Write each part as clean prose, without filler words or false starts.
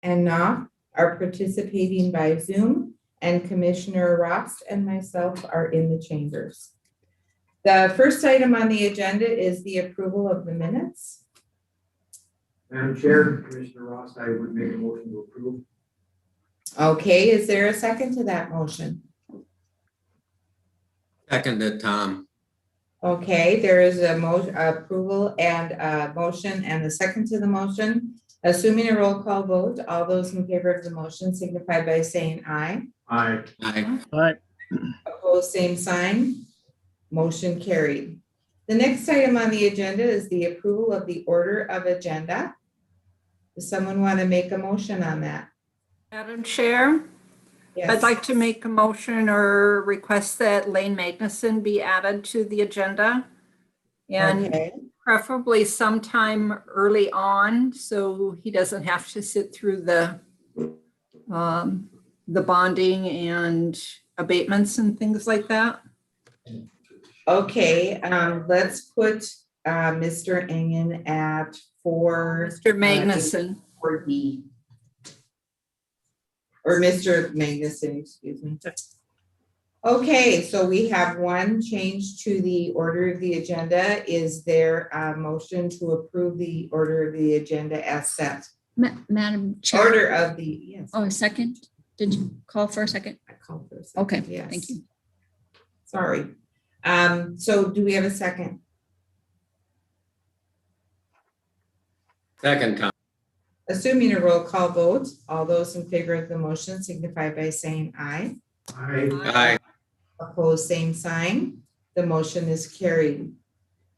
and Knopf are participating by Zoom, and Commissioner Rost and myself are in the chambers. The first item on the agenda is the approval of the minutes. Madam Chair, Commissioner Ross, I would make a motion to approve. Okay, is there a second to that motion? Seconded, Tom. Okay, there is a approval and a motion and a second to the motion. Assuming a roll call vote, all those in favor of the motion signify by saying aye. Aye. Aye. Aye. Opposed, same sign. Motion carried. The next item on the agenda is the approval of the order of agenda. Does someone want to make a motion on that? Madam Chair, Yes. I'd like to make a motion or request that Lane Magnuson be added to the agenda. And Okay. preferably sometime early on, so he doesn't have to sit through the bonding and abatements and things like that. Okay, let's put Mr. Engen at Mr. Magnuson. 4D. Or Mr. Magnuson, excuse me. Okay, so we have one change to the order of the agenda. Is there a motion to approve the order of the agenda as set? Madam Chair. Order of the, yes. Oh, a second? Did you call for a second? I called for a second. Okay, Yes. thank you. Sorry. So do we have a second? Second, Tom. Assuming a roll call vote, all those in favor of the motion signify by saying aye. Aye. Aye. Opposed, same sign. The motion is carried.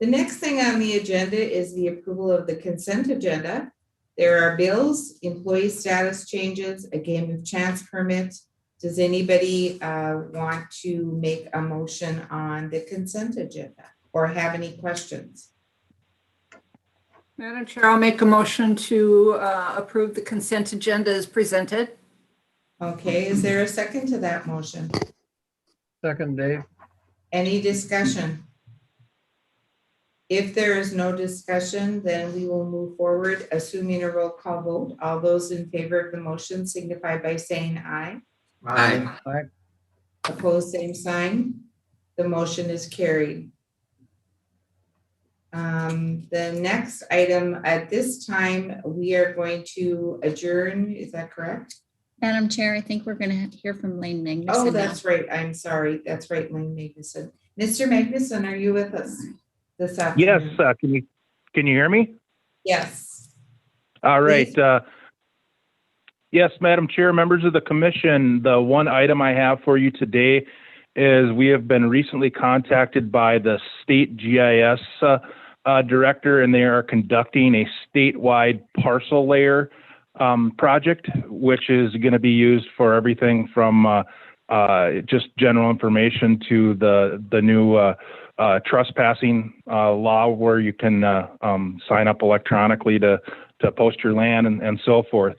The next thing on the agenda is the approval of the consent agenda. There are bills, employee status changes, a game of chance permit. Does anybody want to make a motion on the consent agenda or have any questions? Madam Chair, I'll make a motion to approve the consent agenda as presented. Okay, is there a second to that motion? Second, Dave. Any discussion? If there is no discussion, then we will move forward, assuming a roll call vote. All those in favor of the motion signify by saying aye. Aye. Aye. Opposed, same sign. The motion is carried. The next item at this time, we are going to adjourn. Is that correct? Madam Chair, I think we're going to hear from Lane Magnuson Oh, now. that's right. I'm sorry. That's right, Lane Magnuson. Mr. Magnuson, are you with us this afternoon? Yes, can you hear me? Yes. All right. Yes, Madam Chair, members of the commission, the one item I have for you today is we have been recently contacted by the state GIS director, and they are conducting a statewide parcel layer project, which is going to be used for everything from just general information to the new trespassing law, where you can sign up electronically to post your land and so forth.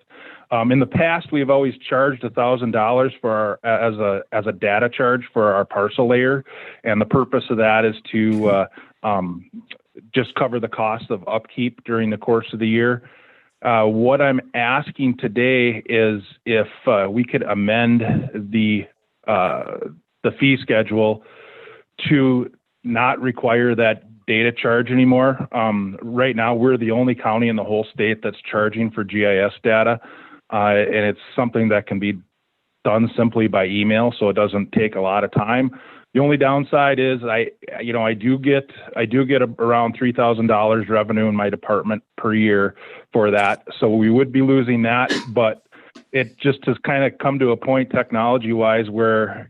In the past, we've always charged $1,000 for as a data charge for our parcel layer, and the purpose of that is to just cover the cost of upkeep during the course of the year. What I'm asking today is if we could amend the fee schedule to not require that data charge anymore. Right now, we're the only county in the whole state that's charging for GIS data, and it's something that can be done simply by email, so it doesn't take a lot of time. The only downside is I do get around $3,000 revenue in my department per year for that, so we would be losing that. But it just has kind of come to a point technology-wise where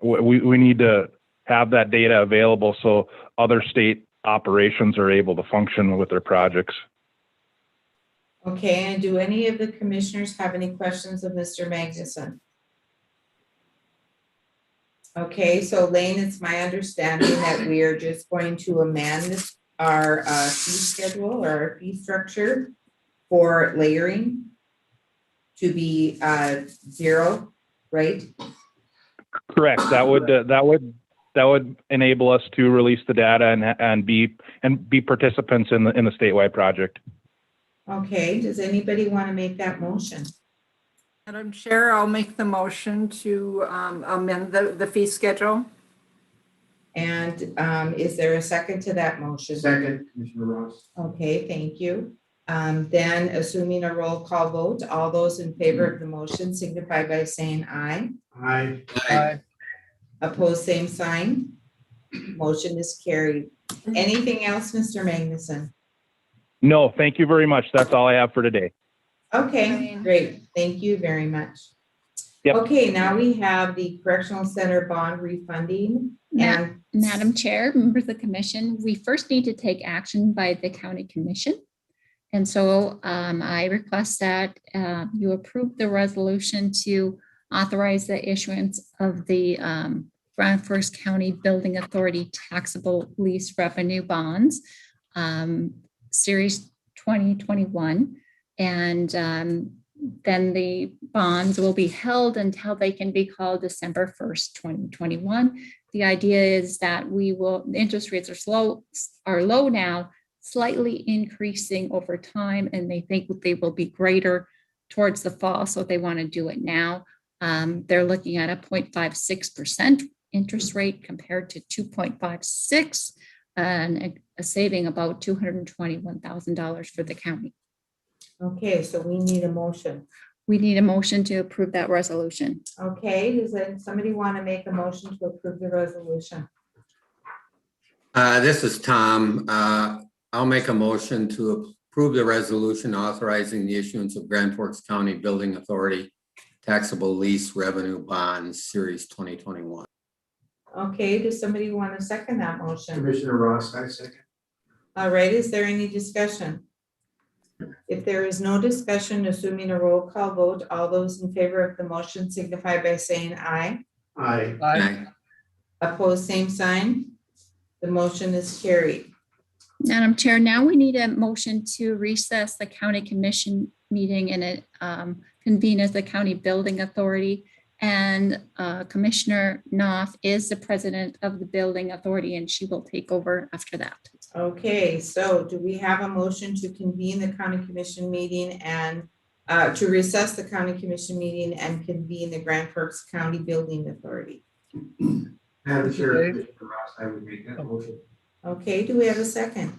we need to have that data available so other state operations are able to function with their projects. Okay, and do any of the commissioners have any questions of Mr. Magnuson? Okay, so Lane, it's my understanding that we are just going to amend our fee schedule or our fee structure for layering to be 0, right? Correct. That would enable us to release the data and be participants in the statewide project. Okay, does anybody want to make that motion? Madam Chair, I'll make the motion to amend the fee schedule. And is there a second to that motion? Second, Commissioner Ross. Okay, thank you. Then assuming a roll call vote, all those in favor of the motion signify by saying aye. Aye. Aye. Opposed, same sign. Motion is carried. Anything else, Mr. Magnuson? No, thank you very much. That's all I have for today. Okay, Fine. great. Thank you very much. Yep. Okay, now we have the Correctional Center bond refunding and Madam Chair, members of the commission, we first need to take action by the county commission. And so I request that you approve the resolution to authorize the issuance of the Grand Forks County Building Authority taxable lease revenue bonds, Series 2021. And then the bonds will be held until they can be called December 1st, 2021. The idea is that the interest rates are low now, slightly increasing over time, and they think they will be greater towards the fall, so they want to do it now. They're looking at a 0.56% interest rate compared to 2.56, and a saving about $221,000 for the county. okay, so we need a motion. We need a motion to approve that resolution. Okay, does somebody want to make a motion to approve the resolution? This is Tom. I'll make a motion to approve the resolution authorizing the issuance of Grand Forks County Building Authority taxable lease revenue bonds, Series 2021. Okay, does somebody want to second that motion? Commissioner Ross, I second. All right, is there any discussion? If there is no discussion, assuming a roll call vote, all those in favor of the motion signify by saying aye. Aye. Aye. Opposed, same sign. The motion is carried. Madam Chair, now we need a motion to recess the county commission meeting and convene as the county building authority. And Commissioner Knopf is the president of the building authority, and she will take over after that. Okay, so do we have a motion to convene the county commission meeting and to recess the county commission meeting and convene the Grand Forks County Building Authority? Madam Chair, Dave? Commissioner Ross, I would make that motion. Okay, do we have a second?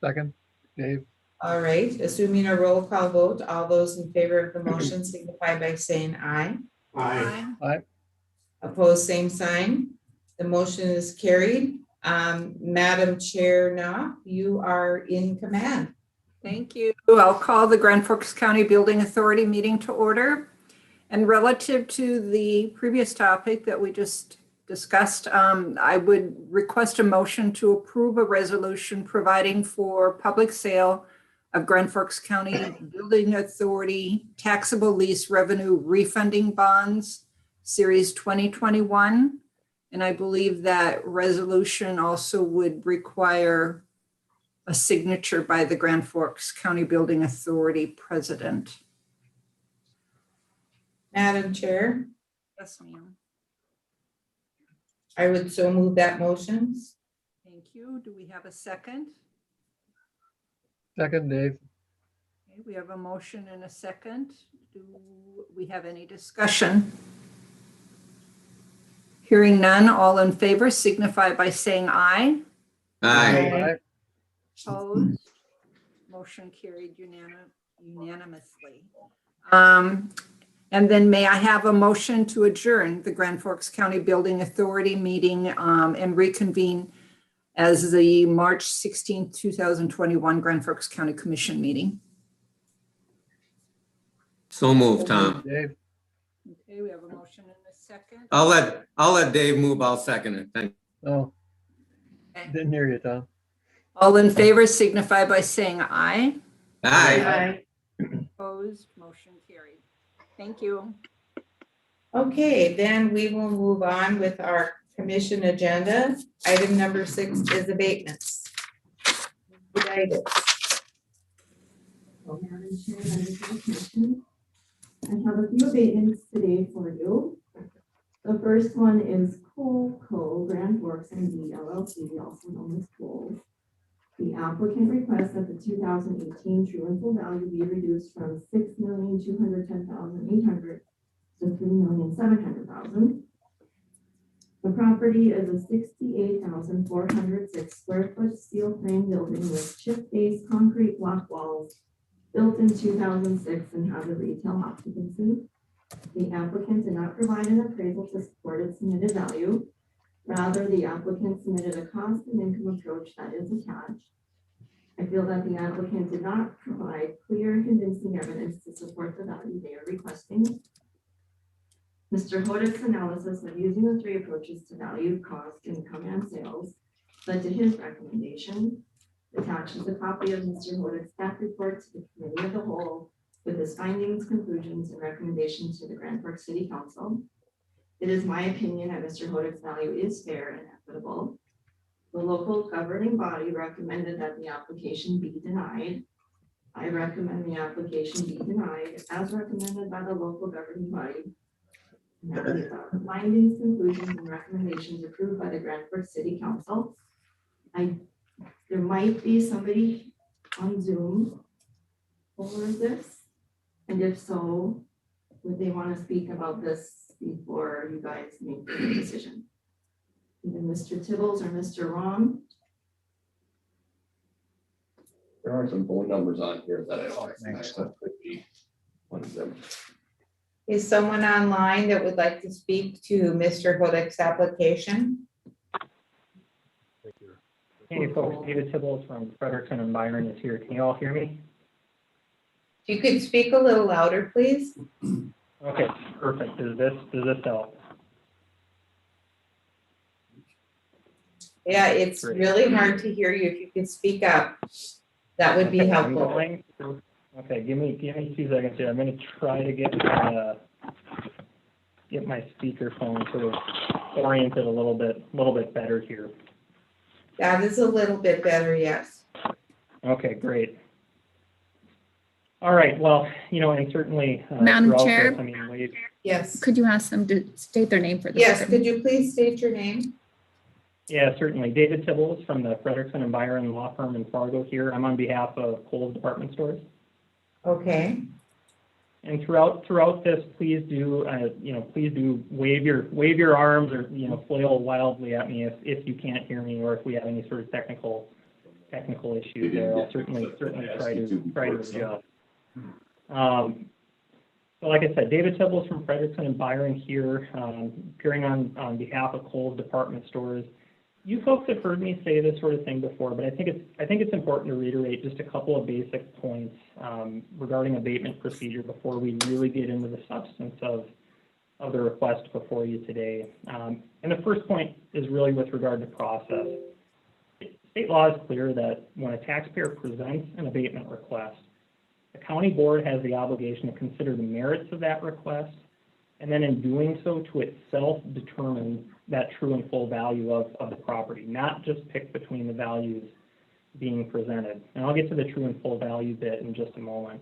Second, Dave. All right, assuming a roll call vote, all those in favor of the motion signify by saying aye. Aye. Opposed, same sign. The motion is carried. Madam Chair Knopf, you are in command. Thank you. I'll call the Grand Forks County Building Authority meeting to order. And relative to the previous topic that we just discussed, I would request a motion to approve a resolution providing for public sale of Grand Forks County Building Authority taxable lease revenue refunding bonds, Series 2021. And I believe that resolution also would require a signature by the Grand Forks County Building Authority president. Madam Chair, Yes, ma'am. I would so move that motion. Thank you. Do we have a second? Second, Dave. Okay, we have a motion and a second. Do we have any discussion? Hearing none, all in favor signify by saying aye. Aye. Aye. Opposed? Motion carried unanimously. And then may I have a motion to adjourn the Grand Forks County Building Authority meeting and reconvene as the March 16th, 2021 Grand Forks County Commission meeting. So moved, Tom. Dave. Okay, we have a motion and a second. I'll let Dave move. I'll second it. Thank Oh, Okay. didn't hear you, Tom. All in favor signify by saying aye. you. Aye. Opposed, motion carried. Thank you. Okay, then we will move on with our commission agenda. Item number 6 is abatements. Madam Chair, members of the commission, I have a few abatements today for you. The first one is Coal Co. Grand Works and D LLC, also known as Coal. The applicant requests that the 2018 true and full value be reduced from $6,210,800 to $3,700,000. The property is a 68,406 square foot steel frame building with chip-based concrete block walls, built in 2006 and has a retail occupancy. The applicant did not provide an appraisal to support its submitted value. Rather, the applicant submitted a cost and income approach that is attached. I feel that the applicant did not provide clear and convincing evidence to support the value they are requesting. Mr. Hodek's analysis of using the three approaches to value, cost, income, and sales led to his recommendation. Attaches a copy of Mr. Hodek's staff report to the committee of the whole with his findings, conclusions, and recommendations to the Grand Forks City Council. It is my opinion that Mr. Hodek's value is fair and equitable. The local governing body recommended that the application be denied. I recommend the application be denied as recommended by the local governing body. Now, the findings, conclusions, and recommendations approved by the Grand Forks City Council. There might be somebody on Zoom over this, and if so, would they want to speak about this before you guys make the decision? Either Mr. Tibbles or Mr. Ron? There are some phone numbers on here that I recognize that could be one of them. Is someone online that would like to speak to Mr. Hodek's application? Hey folks, David Tibbles from Frederickson and Byron is here. Can you all hear me? If you could speak a little louder, please. Okay, perfect. Does this help? Yeah, it's Great. really hard to hear you. If you could speak up, that would be Okay, I'm helpful. going to- Okay, give me 2 seconds here. I'm going to try to get my speakerphone sort of oriented a little bit better here. That is a little bit better, yes. Okay, great. All right, well, and certainly Madam throughout Chair? this, I mean, Yes. Could you ask them to state their name for the Yes, record? could you please state your name? yeah, certainly. David Tibbles from the Frederickson and Byron law firm in Fargo here. I'm on behalf of Kohl's Department Stores. Okay. And throughout this, please do wave your arms or flail wildly at me if you can't hear me or if we have any sort of technical issues there. I'll certainly try to adjust. So like I said, David Tibbles from Frederickson and Byron here, appearing on behalf of Kohl's Department Stores. You folks have heard me say this sort of thing before, but I think it's important to reiterate just a couple of basic points regarding abatement procedure before we really get into the substance of the request before you today. And the first point is really with regard to process. State law is clear that when a taxpayer presents an abatement request, the county board has the obligation to consider the merits of that request, and then in doing so to itself determine that true and full value of the property, not just pick between the values being presented. And I'll get to the true and full value bit in just a moment.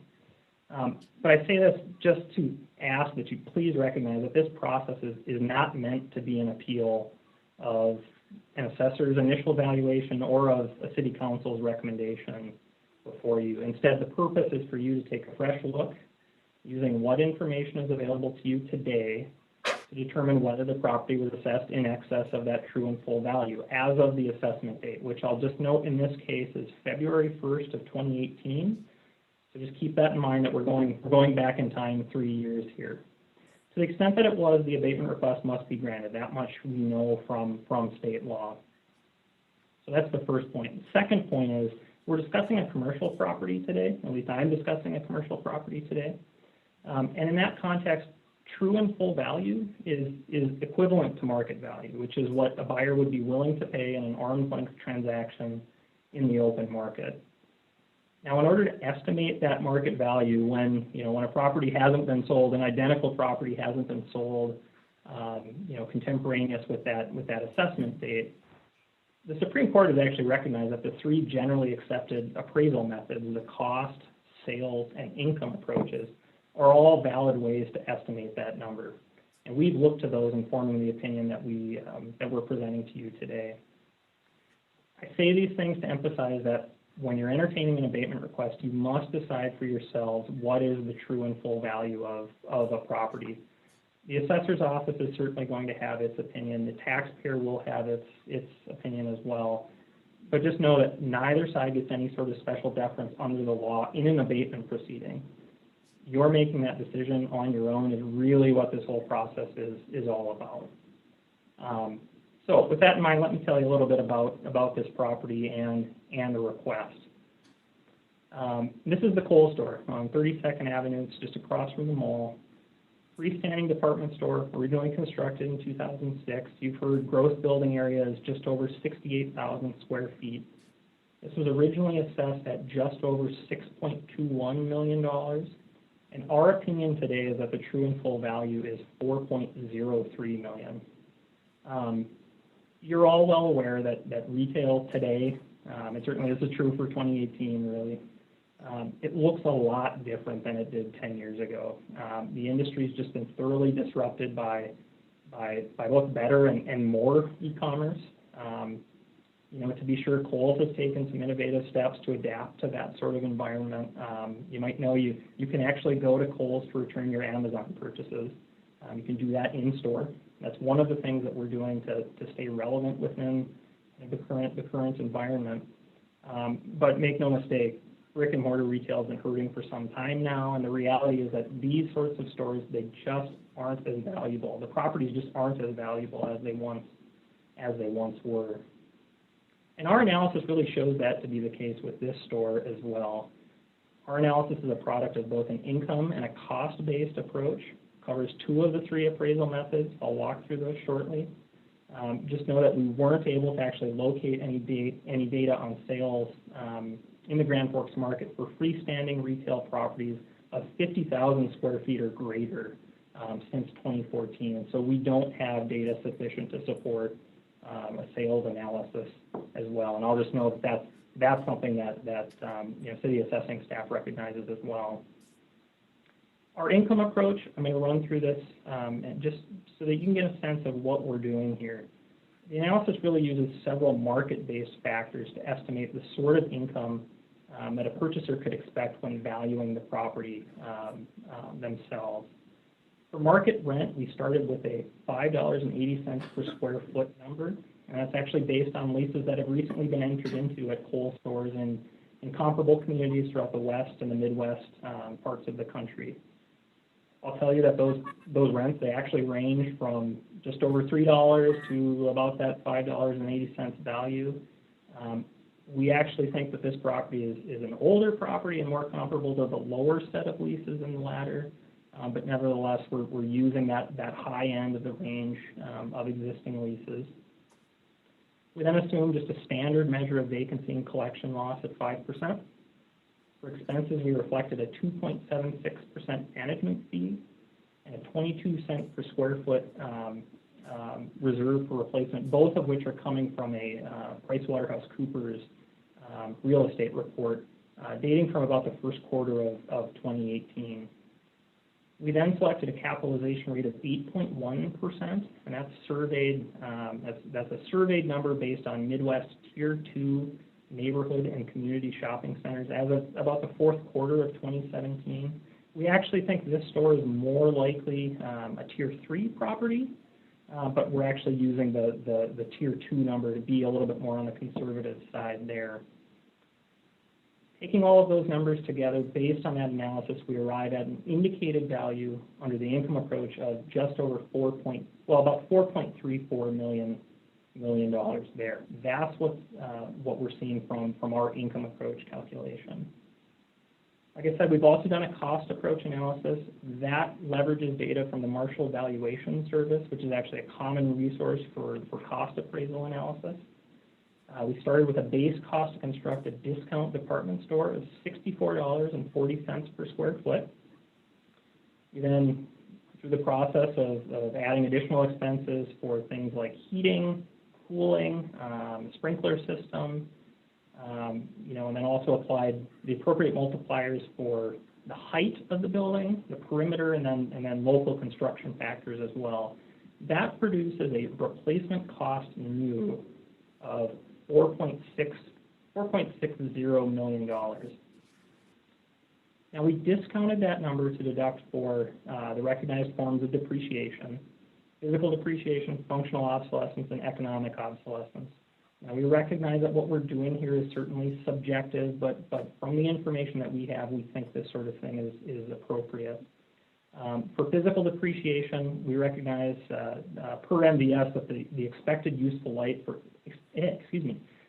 But I say this just to ask that you please recognize that this process is not meant to be an appeal of an assessor's initial valuation or of a city council's recommendation before you. Instead, the purpose is for you to take a fresh look using what information is available to you today to determine whether the property was assessed in excess of that true and full value as of the assessment date, which I'll just note in this case is February 1st of 2018. So just keep that in mind that we're going back in time 3 years here. To the extent that it was, the abatement request must be granted. That much we know from state law. So that's the first point. The second point is we're discussing a commercial property today, at least I'm discussing a commercial property today. And in that context, true and full value is equivalent to market value, which is what a buyer would be willing to pay in an arm's length transaction in the open market. Now, in order to estimate that market value when a property hasn't been sold, an identical property hasn't been sold, contemporaneous with that assessment date, the Supreme Court has actually recognized that the three generally accepted appraisal methods, the cost, sales, and income approaches, are all valid ways to estimate that number. And we've looked to those in forming the opinion that we're presenting to you today. I say these things to emphasize that when you're entertaining an abatement request, you must decide for yourselves what is the true and full value of a property. The assessor's office is certainly going to have its opinion. The taxpayer will have its opinion as well. But just know that neither side gets any sort of special deference under the law in an abatement proceeding. You're making that decision on your own is really what this whole process is all about. So with that in mind, let me tell you a little bit about this property and the request. This is the Kohl's store on 32nd Avenue. It's just across from the mall. Freestanding department store, originally constructed in 2006. You've heard gross building area is just over 68,000 square feet. This was originally assessed at just over $6.21 million. And our opinion today is that the true and full value is $4.03 million. You're all well aware that retail today, and certainly this is true for 2018 really, it looks a lot different than it did 10 years ago. The industry's just been thoroughly disrupted by both better and more e-commerce. To be sure, Kohl's has taken some innovative steps to adapt to that sort of environment. You might know you can actually go to Kohl's to return your Amazon purchases. You can do that in store. That's one of the things that we're doing to stay relevant within the current environment. But make no mistake, brick and mortar retail has been hurting for some time now, and the reality is that these sorts of stores, they just aren't as valuable. The properties just aren't as valuable as they once were. And our analysis really shows that to be the case with this store as well. Our analysis is a product of both an income and a cost-based approach. Covers 2 of the 3 appraisal methods. I'll walk through those shortly. Just know that we weren't able to actually locate any data on sales in the Grand Forks market for freestanding retail properties of 50,000 square feet or greater since 2014. And so we don't have data sufficient to support a sales analysis as well. And I'll just note that that's something that city assessing staff recognizes as well. Our income approach, I'm going to run through this and just so that you can get a sense of what we're doing here. The analysis really uses several market-based factors to estimate the sort of income that a purchaser could expect when valuing the property themselves. For market rent, we started with a $5.80 per square foot number, and that's actually based on leases that have recently been entered into at Kohl's stores in comparable communities throughout the West and the Midwest parts of the country. I'll tell you that those rents, they actually range from just over $3 to about that $5.80 value. We actually think that this property is an older property and more comparable to the lower set of leases in the latter, but nevertheless, we're using that high end of the range of existing leases. We then assume just a standard measure of vacancy and collection loss at 5%. For expenses, we reflected a 2.76% management fee and a 22-cent per square foot reserve for replacement, both of which are coming from a PricewaterhouseCoopers real estate report dating from about the first quarter of 2018. We then selected a capitalization rate of 8.1%, and that's surveyed. That's a surveyed number based on Midwest Tier 2 neighborhood and community shopping centers as of about the fourth quarter of 2017. We actually think this store is more likely a Tier 3 property, but we're actually using the Tier 2 number to be a little bit more on the conservative side there. Taking all of those numbers together, based on that analysis, we arrive at an indicated value under the income approach of just over about $4.34 million there. That's what we're seeing from our income approach calculation. Like I said, we've also done a cost approach analysis. That leverages data from the Marshall Valuation Service, which is actually a common resource for cost appraisal analysis. We started with a base cost to construct a discount department store of $64.40 per square foot. We then, through the process of adding additional expenses for things like heating, cooling, sprinkler system, and then also applied the appropriate multipliers for the height of the building, the perimeter, and then local construction factors as well. That produces a replacement cost new of $4.60 million. Now, we discounted that number to deduct for the recognized forms of depreciation, physical depreciation, functional obsolescence, and economic obsolescence. Now, we recognize that what we're doing here is certainly subjective, but from the information that we have, we think this sort of thing is appropriate. For physical depreciation, we recognize per MVS that the expected useful life for, the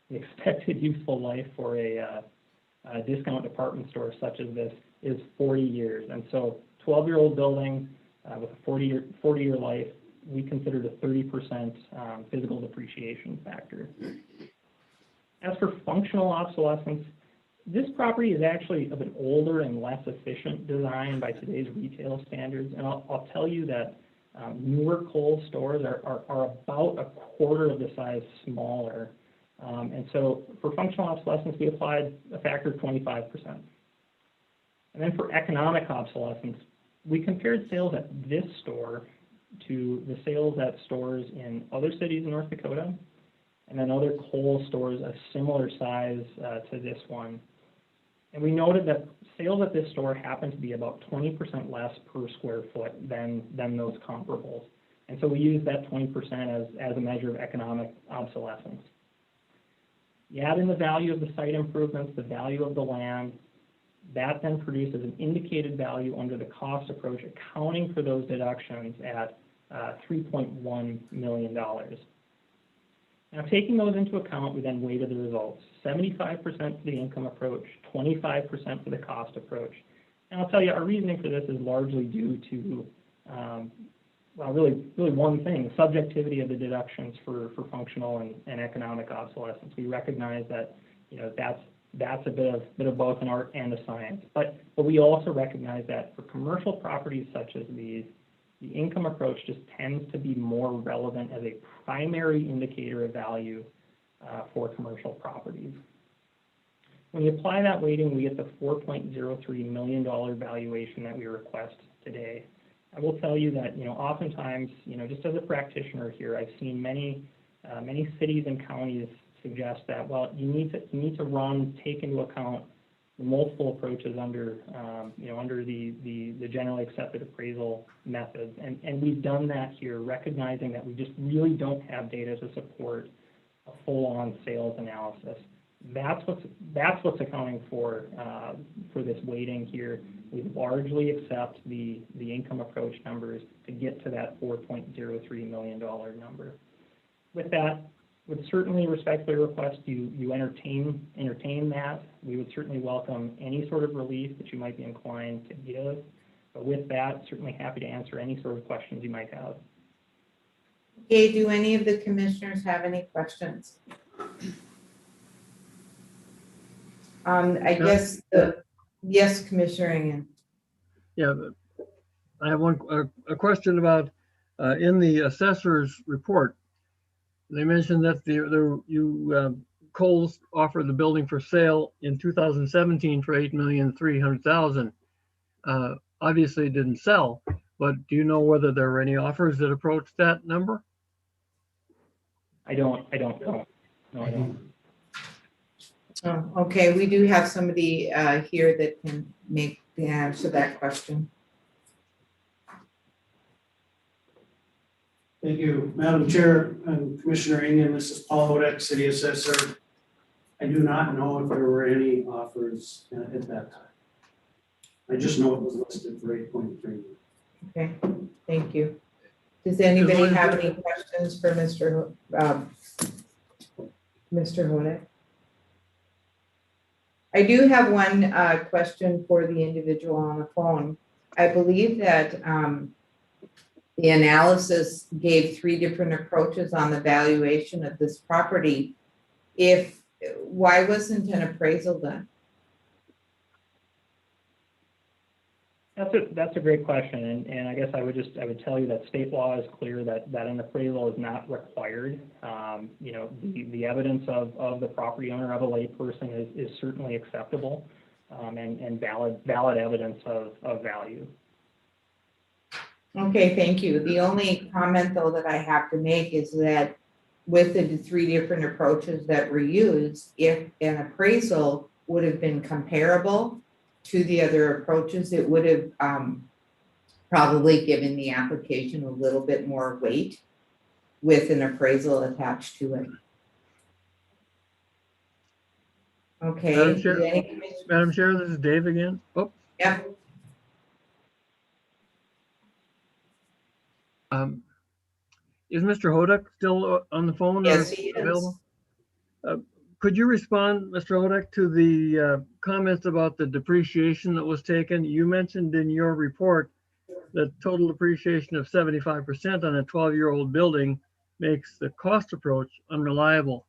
expected useful life for a discount department store such as this is 40 years. And so 12-year-old building with a 40-year life, we considered a 30% physical depreciation factor. As for functional obsolescence, this property is actually of an older and less efficient design by today's retail standards. And I'll tell you that newer Kohl's stores are about a quarter of the size smaller. And so for functional obsolescence, we applied a factor of 25%. And then for economic obsolescence, we compared sales at this store to the sales at stores in other cities in North Dakota, and then other Kohl's stores of similar size to this one. And we noted that sales at this store happen to be about 20% less per square foot than those comparables. And so we use that 20% as a measure of economic obsolescence. You add in the value of the site improvements, the value of the land, that then produces an indicated value under the cost approach, accounting for those deductions at $3.1 million. Now, taking those into account, we then weighted the results, 75% for the income approach, 25% for the cost approach. And I'll tell you, our reasoning for this is largely due to, well, really one thing, subjectivity of the deductions for functional and economic obsolescence. We recognize that, you know, that's a bit of both an art and a science. But we also recognize that for commercial properties such as these, the income approach just tends to be more relevant as a primary indicator of value for commercial properties. When you apply that weighting, we get the $4.03 million valuation that we request today. I will tell you that, you know, oftentimes, you know, just as a practitioner here, I've seen many cities and counties suggest that, well, you need to take into account the multiple approaches under, you know, under the generally accepted appraisal methods. And we've done that here, recognizing that we just really don't have data to support a full-on sales analysis. That's what's accounting for this weighting here. We largely accept the income approach numbers to get to that $4.03 million number. With that, would certainly respectfully request you entertain that. We would certainly welcome any sort of relief that you might be inclined to give. But with that, certainly happy to answer any sort of questions you might have. Okay, do any of the commissioners have any questions? I guess yes, Commissioner Engen. Yeah, I have a question about in the assessor's report. They mentioned that Kohl's offered the building for sale in 2017 for $8,300,000. Obviously, it didn't sell, but do you know whether there were any offers that approached that number? I don't know. No, I don't. Oh, okay, we do have somebody here that can make the answer to that question. Thank you, Madam Chair and Commissioner Engen. This is Paul Hodek, City Assessor. I do not know if there were any offers at that time. I just know it was listed for 8.3. Okay, thank you. Does anybody have any questions for Mr. Hodek? I do have one question for the individual on the phone. I believe that the analysis gave 3 different approaches on the valuation of this property. Why wasn't an appraisal done? That's a great question, and I guess I would tell you that state law is clear that an appraisal is not required. You know, the evidence of the property owner, of a layperson, is certainly acceptable and valid evidence of value. Okay, thank you. The only comment though that I have to make is that with the three different approaches that were used, if an appraisal would have been comparable to the other approaches, it would have probably given the application a little bit more weight with an appraisal attached to it. Okay. Madam Chair? do any commissioners- Madam Chair, this is Dave again. Oh, Yep. is Mr. Hodak still on the phone? or Yes, he is. available? Could you respond, Mr. Hodak, to the comments about the depreciation that was taken? You mentioned in your report that total depreciation of 75% on a 12-year-old building makes the cost approach unreliable.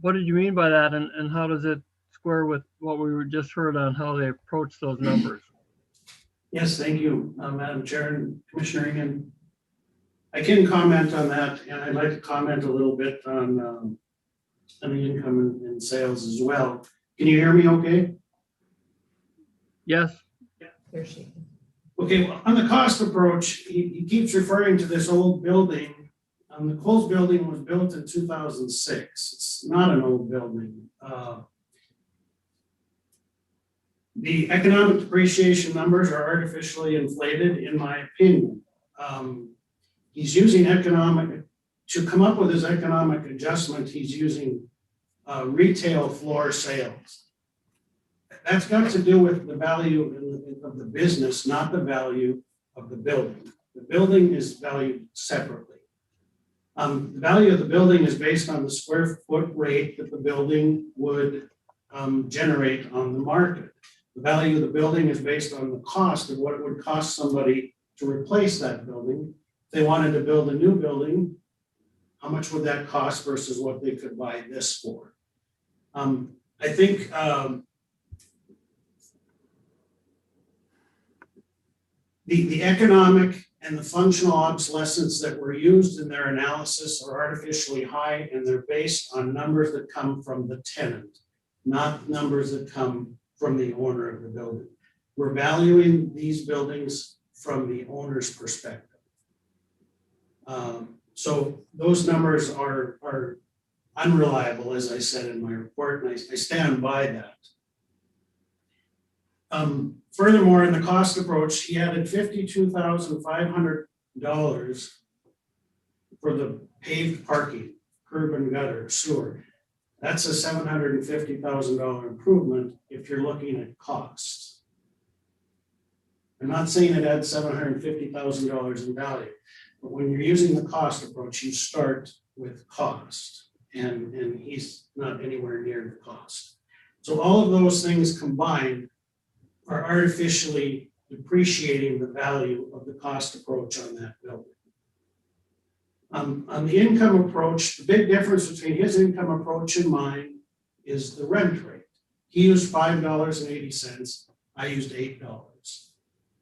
What did you mean by that, and how does it square with what we were just heard on how they approach those numbers? Yes, thank you, Madam Chair and Commissioner Engen. I can comment on that, and I'd like to comment a little bit on the income and sales as well. Can you hear me okay? Yes. There she is. Okay, well, on the cost approach, he keeps referring to this old building. The Coles building was built in 2006. It's not an old building. The economic depreciation numbers are artificially inflated, in my opinion. He's using to come up with his economic adjustment, he's using retail floor sales. That's got to do with the value of the business, not the value of the building. The building is valued separately. The value of the building is based on the square foot rate that the building would generate on the market. The value of the building is based on the cost of what it would cost somebody to replace that building. If they wanted to build a new building, how much would that cost versus what they could buy this for? I think the economic and the functional obsolescence that were used in their analysis are artificially high, and they're based on numbers that come from the tenant, not numbers that come from the owner of the building. We're valuing these buildings from the owner's perspective. So those numbers are unreliable, as I said in my report, and I stand by that. Furthermore, in the cost approach, he added $52,500 for the paved parking, curb and gutter, sewer. That's a $750,000 improvement if you're looking at costs. I'm not saying it adds $750,000 in value, but when you're using the cost approach, you start with cost, and he's not anywhere near the cost. So all of those things combined are artificially depreciating the value of the cost approach on that building. On the income approach, the big difference between his income approach and mine is the rent rate. He used $5.80, I used $8.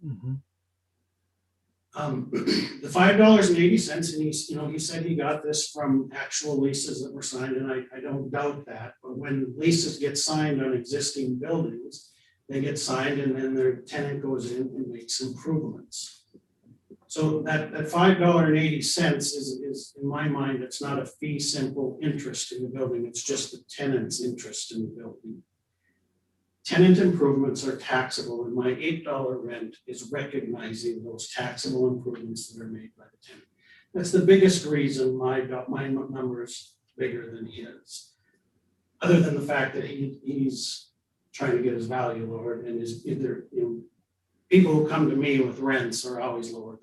Mm-hmm. The $5.80, and he said he got this from actual leases that were signed, and I don't doubt that. But when leases get signed on existing buildings, they get signed, and then their tenant goes in and makes improvements. So that $5.80 is, in my mind, it's not a fee simple interest in the building. It's just the tenant's interest in the building. Tenant improvements are taxable, and my $8 rent is recognizing those taxable improvements that are made by the tenant. That's the biggest reason my number is bigger than his. Other than the fact that he's trying to get his value lowered, and is either, people who come to me with rents are always lower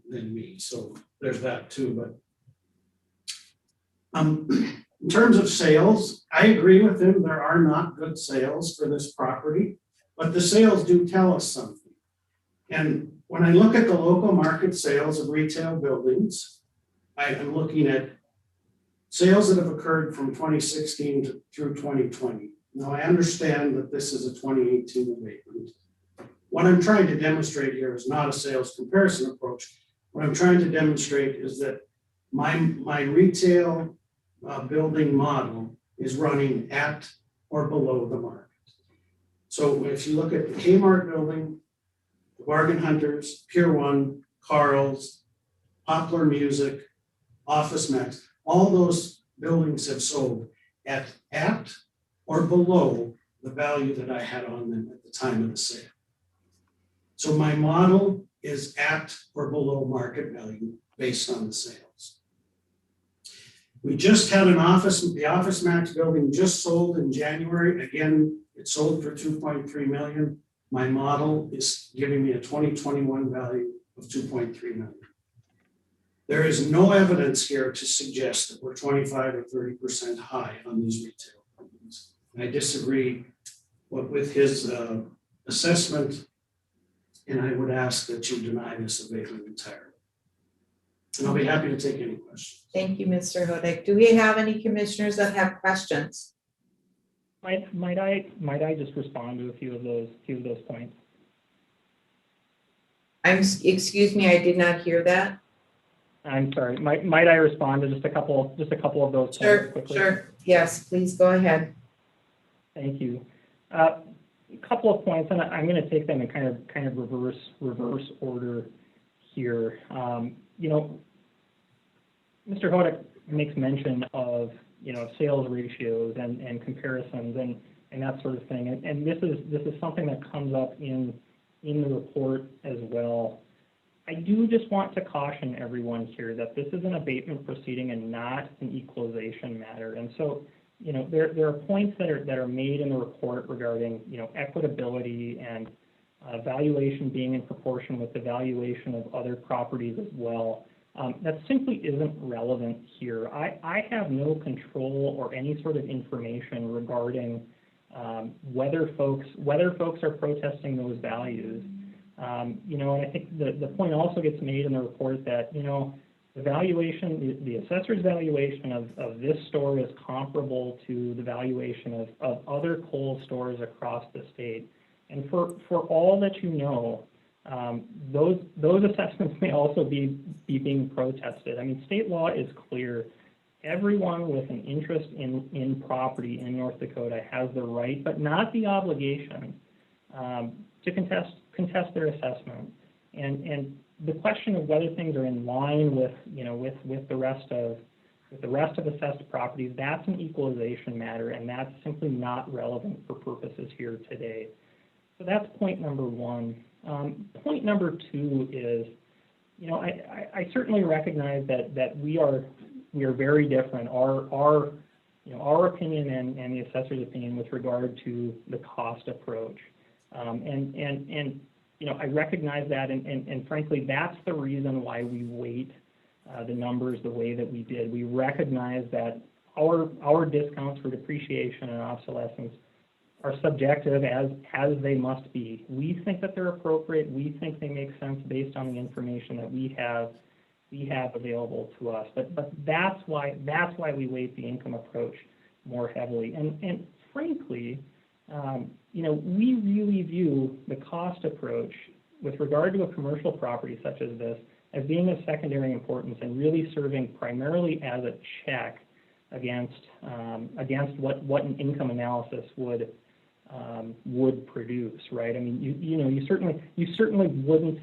than me. So there's that too. But in terms of sales, I agree with him. There are not good sales for this property, but the sales do tell us something. And when I look at the local market sales of retail buildings, I'm looking at sales that have occurred from 2016 through 2020. Now, I understand that this is a 2018 abatement. What I'm trying to demonstrate here is not a sales comparison approach. What I'm trying to demonstrate is that my retail building model is running at or below the market. So if you look at the Kmart building, the Bargain Hunters, Pier 1, Carl's, Poplar Music, Office Max, all those buildings have sold at or below the value that I had on them at the time of the sale. So my model is at or below market value based on the sales. We just had the Office Max building just sold in January. Again, it sold for 2.3 million. My model is giving me a 2021 value of 2.3 million. There is no evidence here to suggest that we're 25 or 30% high on these retail companies. I disagree with his assessment, and I would ask that you deny this abatement entirely. And I'll be happy to take any questions. Thank you, Mr. Hodak. Do we have any commissioners that have questions? Might I just respond to a few of those points? Excuse me, I did not hear that. I'm sorry. Might I respond to just a couple of those points quickly? Sure. Yes, please go ahead. Thank you. A couple of points, and I'm going to take them in kind of reverse order here. You know, Mr. Hodak makes mention of sales ratios and comparisons and that sort of thing, and this is something that comes up in the report as well. I do just want to caution everyone here that this is an abatement proceeding and not an equalization matter. And so, there are points that are made in the report regarding, equitability and valuation being in proportion with the valuation of other properties as well. That simply isn't relevant here. I have no control or any sort of information regarding whether folks are protesting those values. And I think the point also gets made in the report that, the valuation, the assessor's valuation of this store is comparable to the valuation of other Kohl's stores across the state. And for all that those assessments may also be being protested. I mean, state law is clear. Everyone with an interest in property in North Dakota has the right, but not the obligation, to contest their assessment. And the question of whether things are in line with the rest of assessed properties, that's an equalization matter, and that's simply not relevant for purposes here today. So that's point number one. Point number two is, I certainly recognize that we are very different. Our opinion and the assessor's opinion with regard to the cost approach, I recognize that, and frankly, that's the reason why we weight the numbers the way that we did. We recognize that our discounts for depreciation and obsolescence are subjective as they must be. We think that they're appropriate. We think they make sense based on the information that we have available to us. But that's why we weight the income approach more heavily. And frankly, we really view the cost approach with regard to a commercial property such as this as being of secondary importance and really serving primarily as a check against what an income analysis would produce, right? I mean, you certainly wouldn't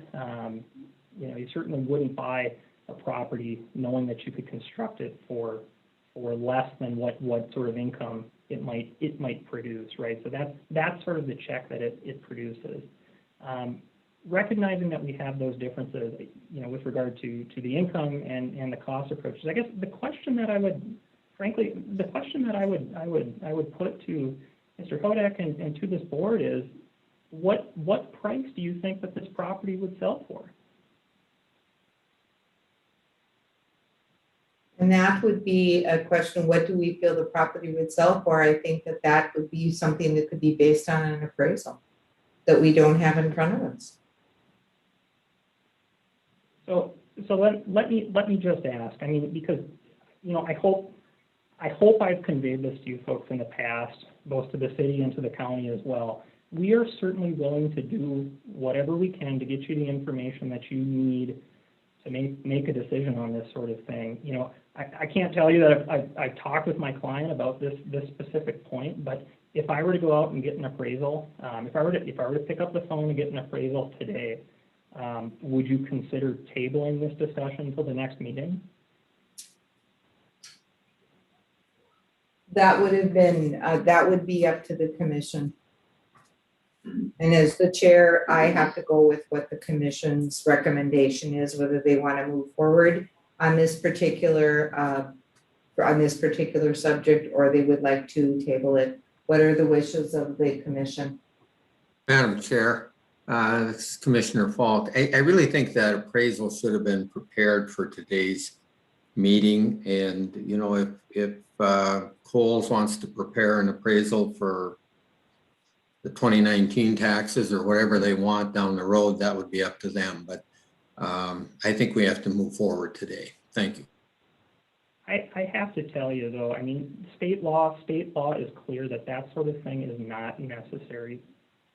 buy a property knowing that you could construct it for less than what sort of income it might produce, right? So that's sort of the check that it produces. Recognizing that we have those differences, with regard to the income and the cost approaches, I guess the question that I would put to Mr. Hodak and to this board is, what price do you think that this property would sell for? And that would be a question, what do we feel the property would sell for? I think that would be something that could be based on an appraisal that we don't have in front of us. So let me just ask. I mean, because I hope I've conveyed this to you folks in the past, both to the city and to the county as well. We are certainly willing to do whatever we can to get you the information that you need to make a decision on this sort of thing. I can't tell you that I've talked with my client about this specific point, but if I were to go out and get an appraisal, if I were to pick up the phone and get an appraisal today, would you consider tabling this discussion until the next meeting? That would have been, that would be up to the commission. And as the chair, I have to go with what the commission's recommendation is, whether they want to move forward on this particular subject, or they would like to table it. What are the wishes of the commission? Madam Chair, this is Commissioner Falk. I really think that appraisal should have been prepared for today's meeting. And, you know, if Coles wants to prepare an appraisal for the 2019 taxes or whatever they want down the road, that would be up to them. But I think we have to move forward today. Thank you. I have to tell you though, I mean, state law is clear that that sort of thing is not necessary.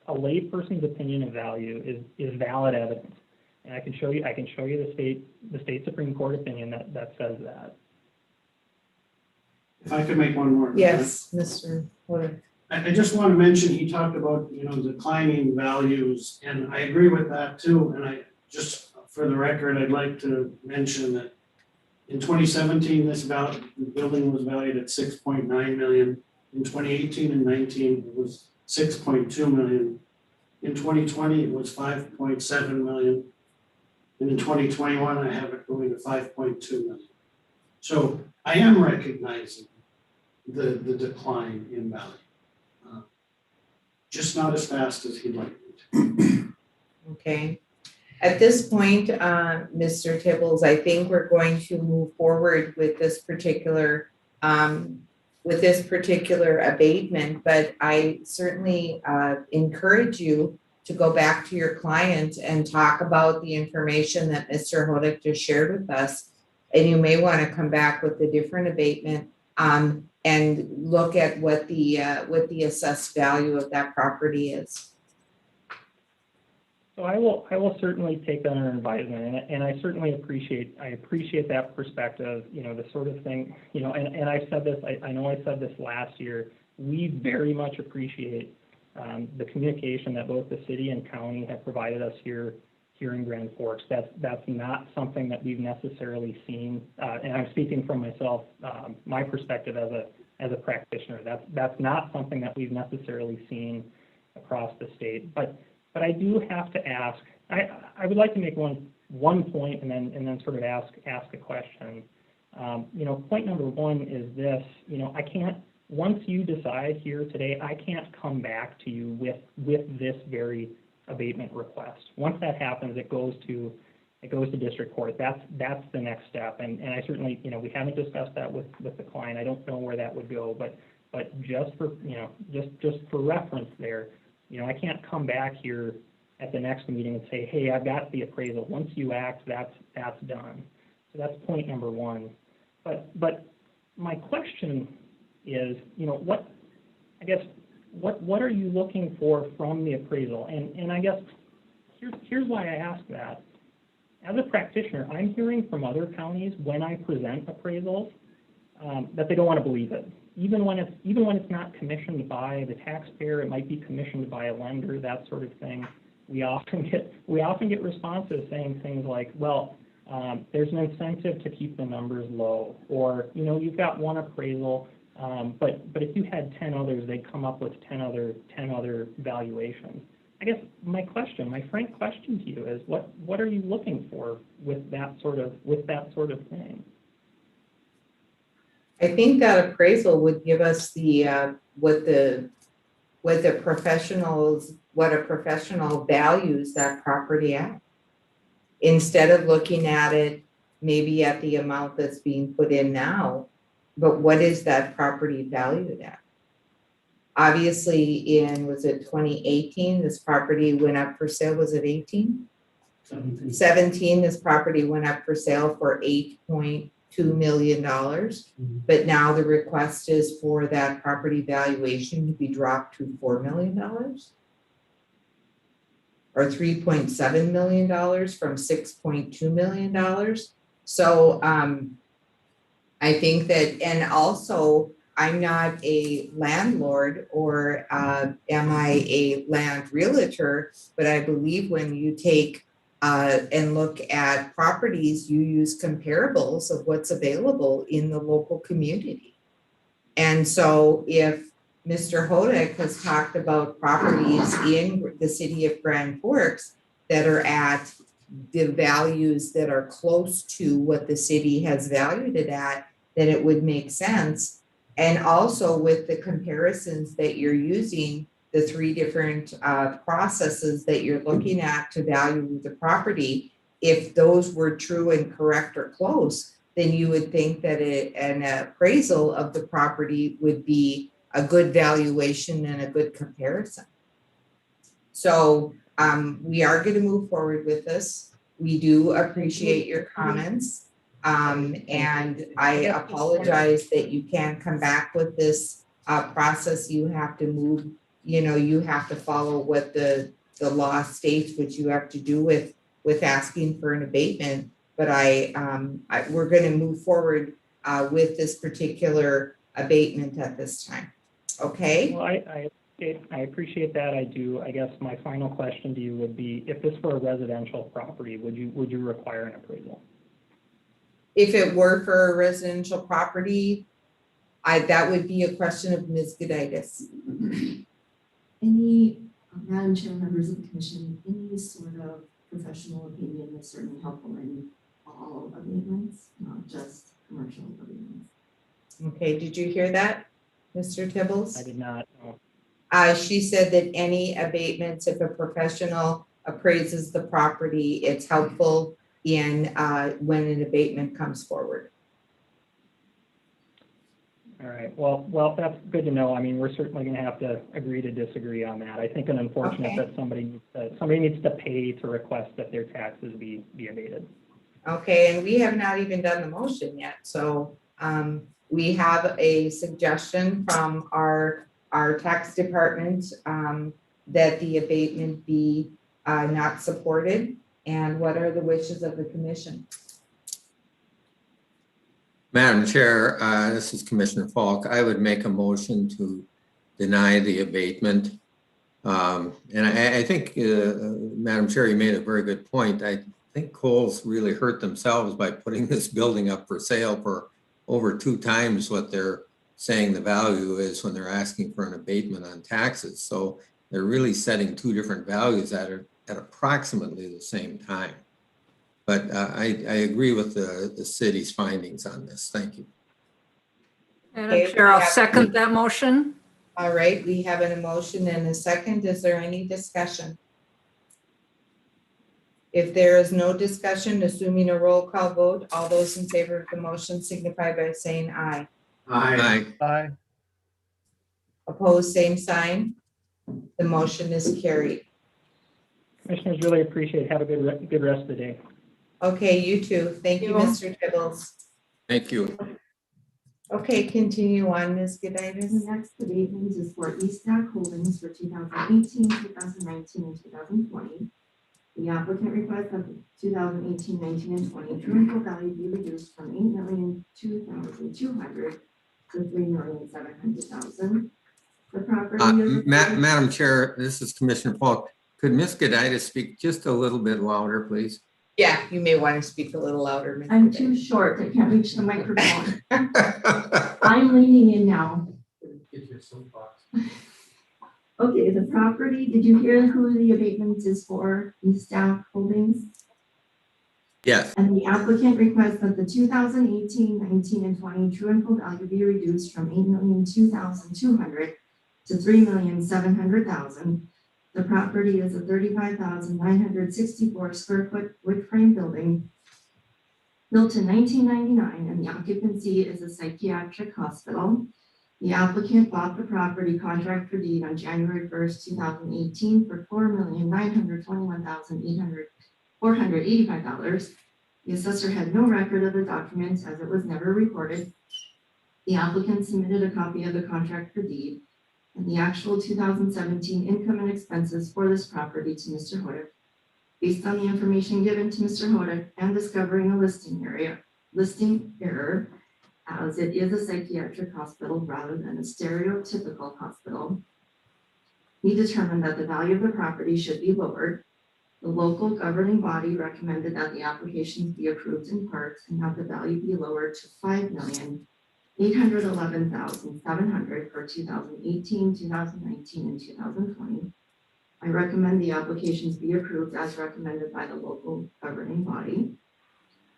A layperson's opinion of value is valid evidence. And I can show you the state Supreme Court opinion that says that. If I could make one more. Yes, Mr. Wood. I just want to mention, he talked about, you know, declining values, and I agree with that too. And I just, for the record, I'd like to mention that in 2017, this building was valued at 6.9 million. In 2018 and 19, it was 6.2 million. In 2020, it was 5.7 million. And in 2021, I have it going to 5.2 million. So I am recognizing the decline in value. Just not as fast as he'd like me to. Okay. At this point, Mr. Tibbles, I think we're going to move forward with this particular abatement, but I certainly encourage you to go back to your client and talk about the information that Mr. Hodak just shared with us. And you may want to come back with a different abatement and look at what the assessed value of that property is. So I will certainly take that under advisement, and I certainly appreciate that perspective, you know, the sort of thing, you know, and I said this, I know I said this last year, we very much appreciate the communication that both the city and county have provided us here in Grand Forks. That's not something that we've necessarily seen, and I'm speaking from myself, my perspective as a practitioner. That's not something that we've necessarily seen across the state. But I do have to ask. I would like to make one point and then sort of ask a question. You know, point number one is this. You know, I can't. Once you decide here today, I can't come back to you with this very abatement request. Once that happens, it goes to district court. That's the next step. And I certainly, you know, we haven't discussed that with the client. I don't know where that would go, but just for, you know, just for reference there, you know, I can't come back here at the next meeting and say, hey, I've got the appraisal. Once you act, that's done. So that's point number one. But my question is, you know, what are you looking for from the appraisal? And I guess here's why I ask that. As a practitioner, I'm hearing from other counties when I present appraisals that they don't want to believe it. Even when it's not commissioned by the taxpayer, it might be commissioned by a lender, that sort of thing. We often get responses saying things like, well, there's an incentive to keep the numbers low, or, you know, you've got one appraisal, but if you had 10 others, they'd come up with 10 other valuations. I guess my frank question to you is, what are you looking for with that sort of thing? I think that appraisal would give us what a professional values that property at. Instead of looking at it maybe at the amount that's being put in now, but what is that property valued at? Obviously was it 2018, this property went up for sale, was it 18? 17, this property went up for sale for $8.2 million. But now the request is for that property valuation to be dropped to $4 million or $3.7 million from $6.2 million. So I think that, and also I'm not a landlord or am I a land realtor, but I believe when you take and look at properties, you use comparables of what's available in the local community. And so if Mr. Hodak has talked about properties in the city of Grand Forks that are at the values that are close to what the city has valued it at, then it would make sense. And also with the comparisons that you're using, the three different processes that you're looking at to value the property, if those were true and correct or close, then you would think that an appraisal of the property would be a good valuation and a good comparison. So we are going to move forward with this. We do appreciate your comments. And I apologize that you can't come back with this process. You have to move, you have to follow what the law states, which you have to do with asking for an abatement. But we're going to move forward with this particular abatement at this time. Okay? Well, I appreciate that. I do. I guess my final question to you would be, if this were a residential property, would you require an appraisal? If it were for a residential property, that would be a question of Ms. Goditis. Any, Madam Chair, members of the commission, any sort of professional opinion is certainly helpful in all abatements, not just commercial abatements. Okay, did you hear that, Mr. Tibbles? I did not know. She said that any abatements, if a professional appraises the property, it's helpful in when an abatement comes forward. All right. Well, that's good to know. I mean, we're certainly going to have to agree to disagree on that. I think it's unfortunate that somebody needs to pay to request that their taxes be abated. Okay, and we have not even done the motion yet. So we have a suggestion from our tax department that the abatement be not supported. And what are the wishes of the commission? Madam Chair, this is Commissioner Falk. I would make a motion to deny the abatement. And I think, Madam Chair, you made a very good point. I think Coles really hurt themselves by putting this building up for sale for over 2 times what they're saying the value is when they're asking for an abatement on taxes. So they're really setting 2 different values at approximately the same time. But I agree with the city's findings on this. Thank you. Madam Chair, I'll second that motion. All right, we have a motion and a second. Is there any discussion? If there is no discussion, assuming a roll call vote, all those in favor of the motion signify by saying aye. Aye. Aye. Opposed, same sign. The motion is carried. Commissioners, really appreciate it. Have a good rest of the day. Okay, you too. Thank you, Mr. Tibbles. Thank you. Okay, continue on, Ms. Goditis. The next abatement is for East Stack Holdings for 2018, 2019, and 2020. The applicant requests that the 2018, 19, and 20 true and full value be reduced from $8,002,200 to $3,700,000. The property is Madam Chair, this is Commissioner Falk. Could Ms. Goditis speak just a little bit louder, please? Yeah, you may want to speak a little louder, Ms. I'm Goditis. too short. I can't reach the microphone. I'm leaning in now. Get your soapbox. Okay, the property, did you hear who the abatement is for? East Stack Holdings? Yes. And the applicant requests that the 2018, 19, and 20 true and full value be reduced from $8,002,200 to $3,700,000. The property is a 35,964 square foot wood frame building built in 1999, and the occupancy is a psychiatric hospital. The applicant bought the property contract for deed on January 1st, 2018 for $4,921,485. The assessor had no record of the documents as it was never recorded. The applicant submitted a copy of the contract for deed and the actual 2017 income and expenses for this property to Mr. Hodak. Based on the information given to Mr. Hodak and discovering a listing error, as it is a psychiatric hospital rather than a stereotypical hospital, he determined that the value of the property should be lowered. The local governing body recommended that the applications be approved in part and that the value be lowered to $5,811,700 for 2018, 2019, and 2020. I recommend the applications be approved as recommended by the local governing body.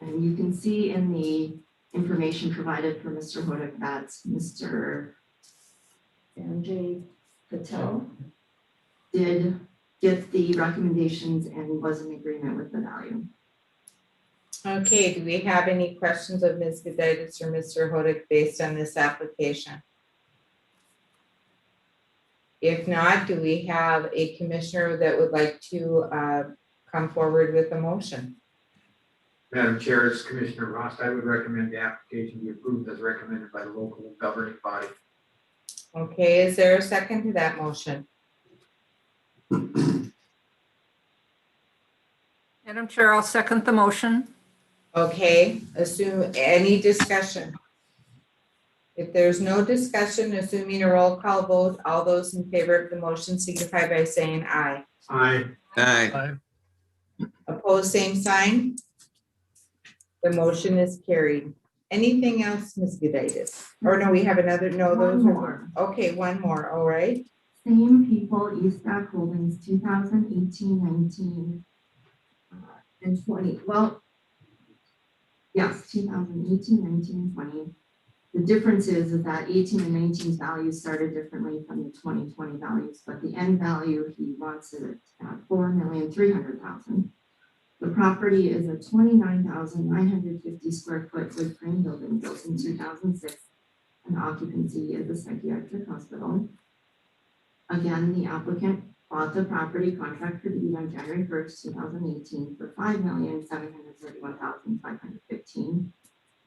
And you can see in the information provided for Mr. Hodak that Mr. Sanjay Patel did get the recommendations and was in agreement with the value. Okay, do we have any questions of Ms. Gudaitis or Mr. Hodak based on this application? If not, do we have a commissioner that would like to come forward with a motion? Madam Chair, as Commissioner Ross, I would recommend the application be approved as recommended by the local governing body. Okay, is there a second to that motion? Madam Chair, I'll second the motion. Okay, assume any discussion. If there's no discussion, assuming a roll call vote, all those in favor of the motion signify by saying aye. Aye. Aye. Aye. Opposed, same sign. The motion is carried. Anything else, Ms. Gudaitis? Or no, we have another, no, those One are, more. okay, one more, all right. Same people, East Stack Holdings, 2018, 19, and 20. Well, yes, 2018, 19, and 20. The difference is that 18 and 19's values started differently from the 2020 values, but the end value, he wants it at $4,300,000. The property is a 29,950 square foot wood frame building built in 2006, and occupancy is a psychiatric hospital. Again, the applicant bought the property contract for deed on January 1st, 2018 for $5,731,515.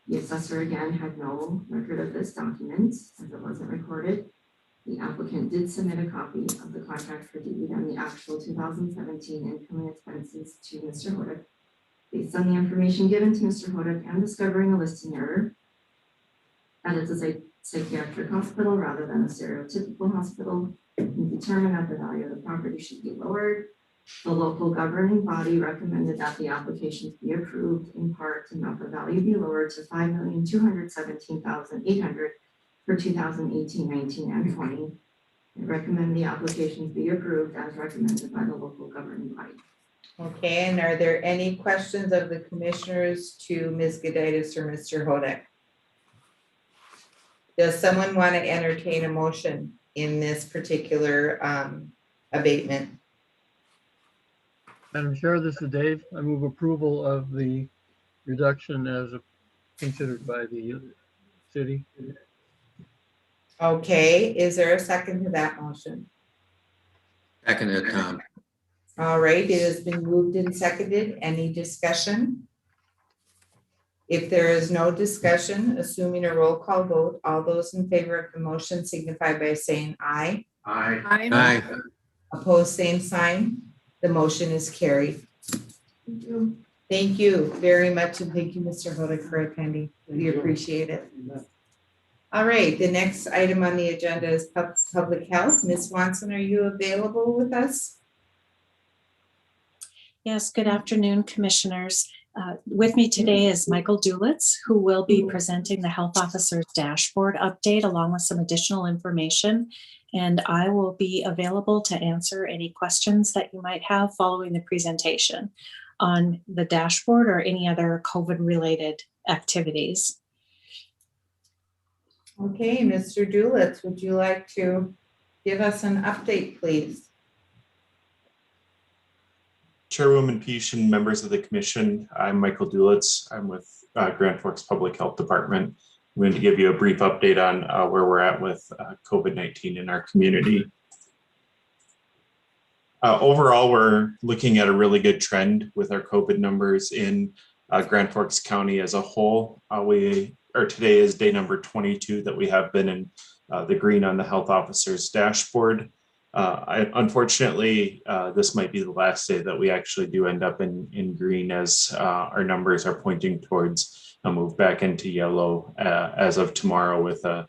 The assessor again had no record of this document as it wasn't recorded. The applicant did submit a copy of the contract for deed and the actual 2017 income and expenses to Mr. Hodak. Based on the information given to Mr. Hodak and discovering a listing error, that it's a psychiatric hospital rather than a stereotypical hospital, and determined that the value of the property should be lowered. The local governing body recommended that the applications be approved in part and that the value be lowered to $5,217,800 for 2018, 19, and 20. I recommend the applications be approved as recommended by the local governing body. Okay, and are there any questions of the commissioners to Ms. Gudaitis or Mr. Hodak? Does someone want to entertain a motion in this particular abatement? Madam Chair, this is Dave. I move approval of the reduction as considered by the city. Okay, is there a second to that motion? Seconded, Tom. All right, it has been moved and seconded. Any discussion? If there is no discussion, assuming a roll call vote, all those in favor of the motion signify by saying aye. Aye. Aye. Opposed, same sign. The motion is carried. Thank you. Thank you very much, and thank you, Mr. Hodak, for attending. We appreciate it. All right, the next item on the agenda is public health. Ms. Swanson, are you available with us? Yes, good afternoon, commissioners. With me today is Michael Dulitz, who will be presenting the health officer's dashboard update along with some additional information. And I will be available to answer any questions that you might have following the presentation on the dashboard or any other COVID-related activities. Okay, Mr. Dulitz, would you like to give us an update, please? Chairwoman Peach and members of the commission, I'm Michael Dulitz. I'm with Grand Forks Public Health Department. I'm going to give you a brief update on where we're at with COVID-19 in our community. Overall, we're looking at a really good trend with our COVID numbers in Grand Forks County as a whole. Today is day number 22 that we have been in the green on the health officer's dashboard. Unfortunately, this might be the last day that we actually do end up in green, as our numbers are pointing towards a move back into yellow as of tomorrow, with a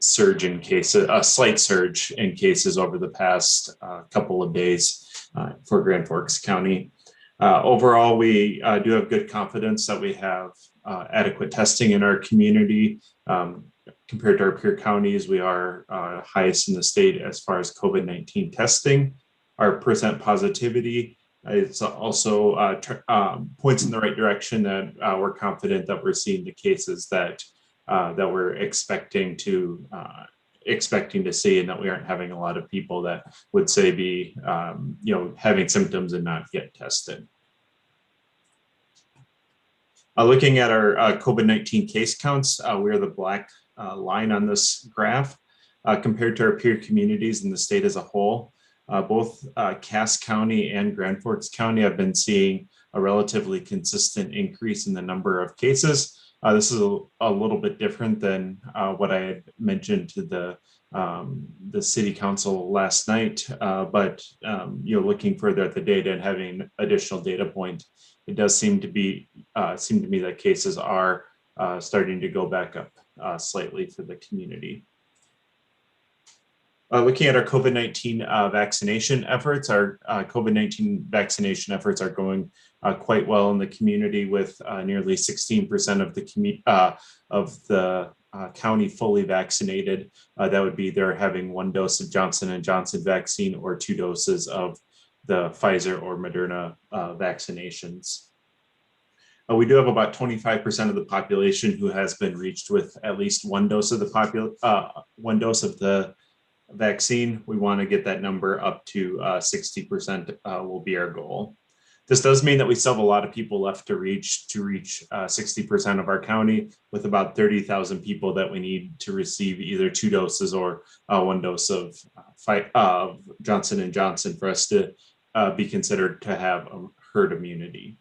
surge in cases, a slight surge in cases over the past couple of days. for Grand Forks County. Overall, we do have good confidence that we have adequate testing in our community. Compared to our peer counties, we are highest in the state as far as COVID-19 testing. Our percent positivity, it's also points in the right direction, that we're confident that we're seeing the cases that we're expecting to see, and that we aren't having a lot of people that would say be having symptoms and not get tested. Looking at our COVID-19 case counts, we're the black line on this graph. Compared to our peer communities in the state as a whole, both Cass County and Grand Forks County have been seeing a relatively consistent increase in the number of cases. This is a little bit different than what I had mentioned to the city council last night, but looking further at the data and having additional data point, it does seem to me that cases are starting to go back up slightly for the community. Looking at our COVID-19 vaccination efforts, our COVID-19 vaccination efforts are going quite well in the community, with nearly 16% of the county fully vaccinated. That would be they're having 1 dose of Johnson & Johnson vaccine or 2 doses of the Pfizer or Moderna vaccinations. We do have about 25% of the population who has been reached with at least 1 dose of the vaccine. We want to get that number up to 60% will be our goal. This does mean that we still have a lot of people left to reach 60% of our county, with about 30,000 people that we need to receive either 2 doses or 1 dose of Johnson & Johnson for us to be considered to have herd immunity.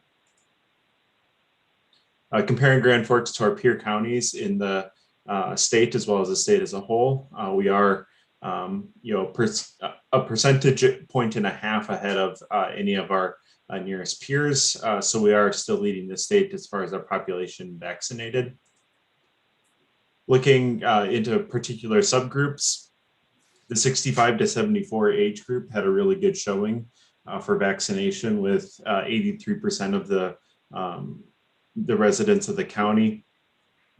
Comparing Grand Forks to our peer counties in the state, as well as the state as a whole, we are a percentage point and a half ahead of any of our nearest peers. So we are still leading the state as far as our population vaccinated. Looking into particular subgroups, the 65 to 74 age group had a really good showing for vaccination, with 83% of the residents of the county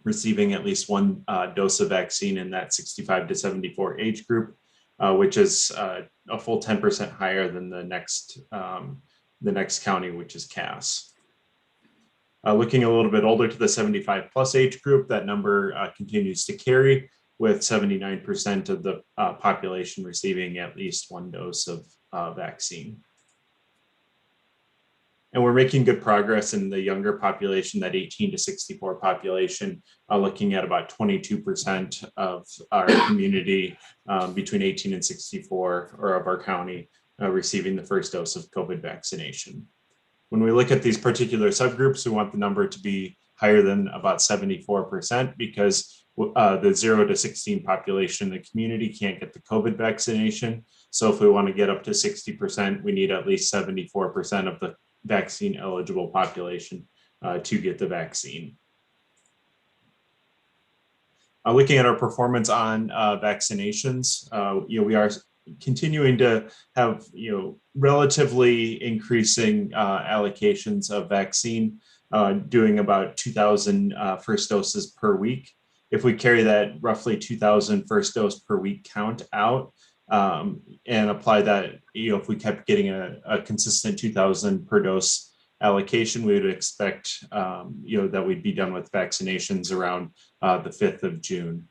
receiving at least 1 dose of vaccine in that 65 to 74 age group, which is a full 10% higher than the next county, which is Cass. Looking a little bit older to the 75 plus age group, that number continues to carry, with 79% of the population receiving at least 1 dose of vaccine. And we're making good progress in the younger population, that 18 to 64 population, looking at about 22% of our community between 18 and 64, or of our county, receiving the first dose of COVID vaccination. When we look at these particular subgroups, we want the number to be higher than about 74%, because the 0 to 16 population in the community can't get the COVID vaccination. So if we want to get up to 60%, we need at least 74% of the vaccine eligible population to get the vaccine. Looking at our performance on vaccinations, we are continuing to have relatively increasing allocations of vaccine, doing about 2,000 first doses per week. If we carry that roughly 2,000 first dose per week count out, and apply that, if we kept getting a consistent 2,000 per dose allocation, we would expect, that we'd be done with vaccinations around the 5th of June,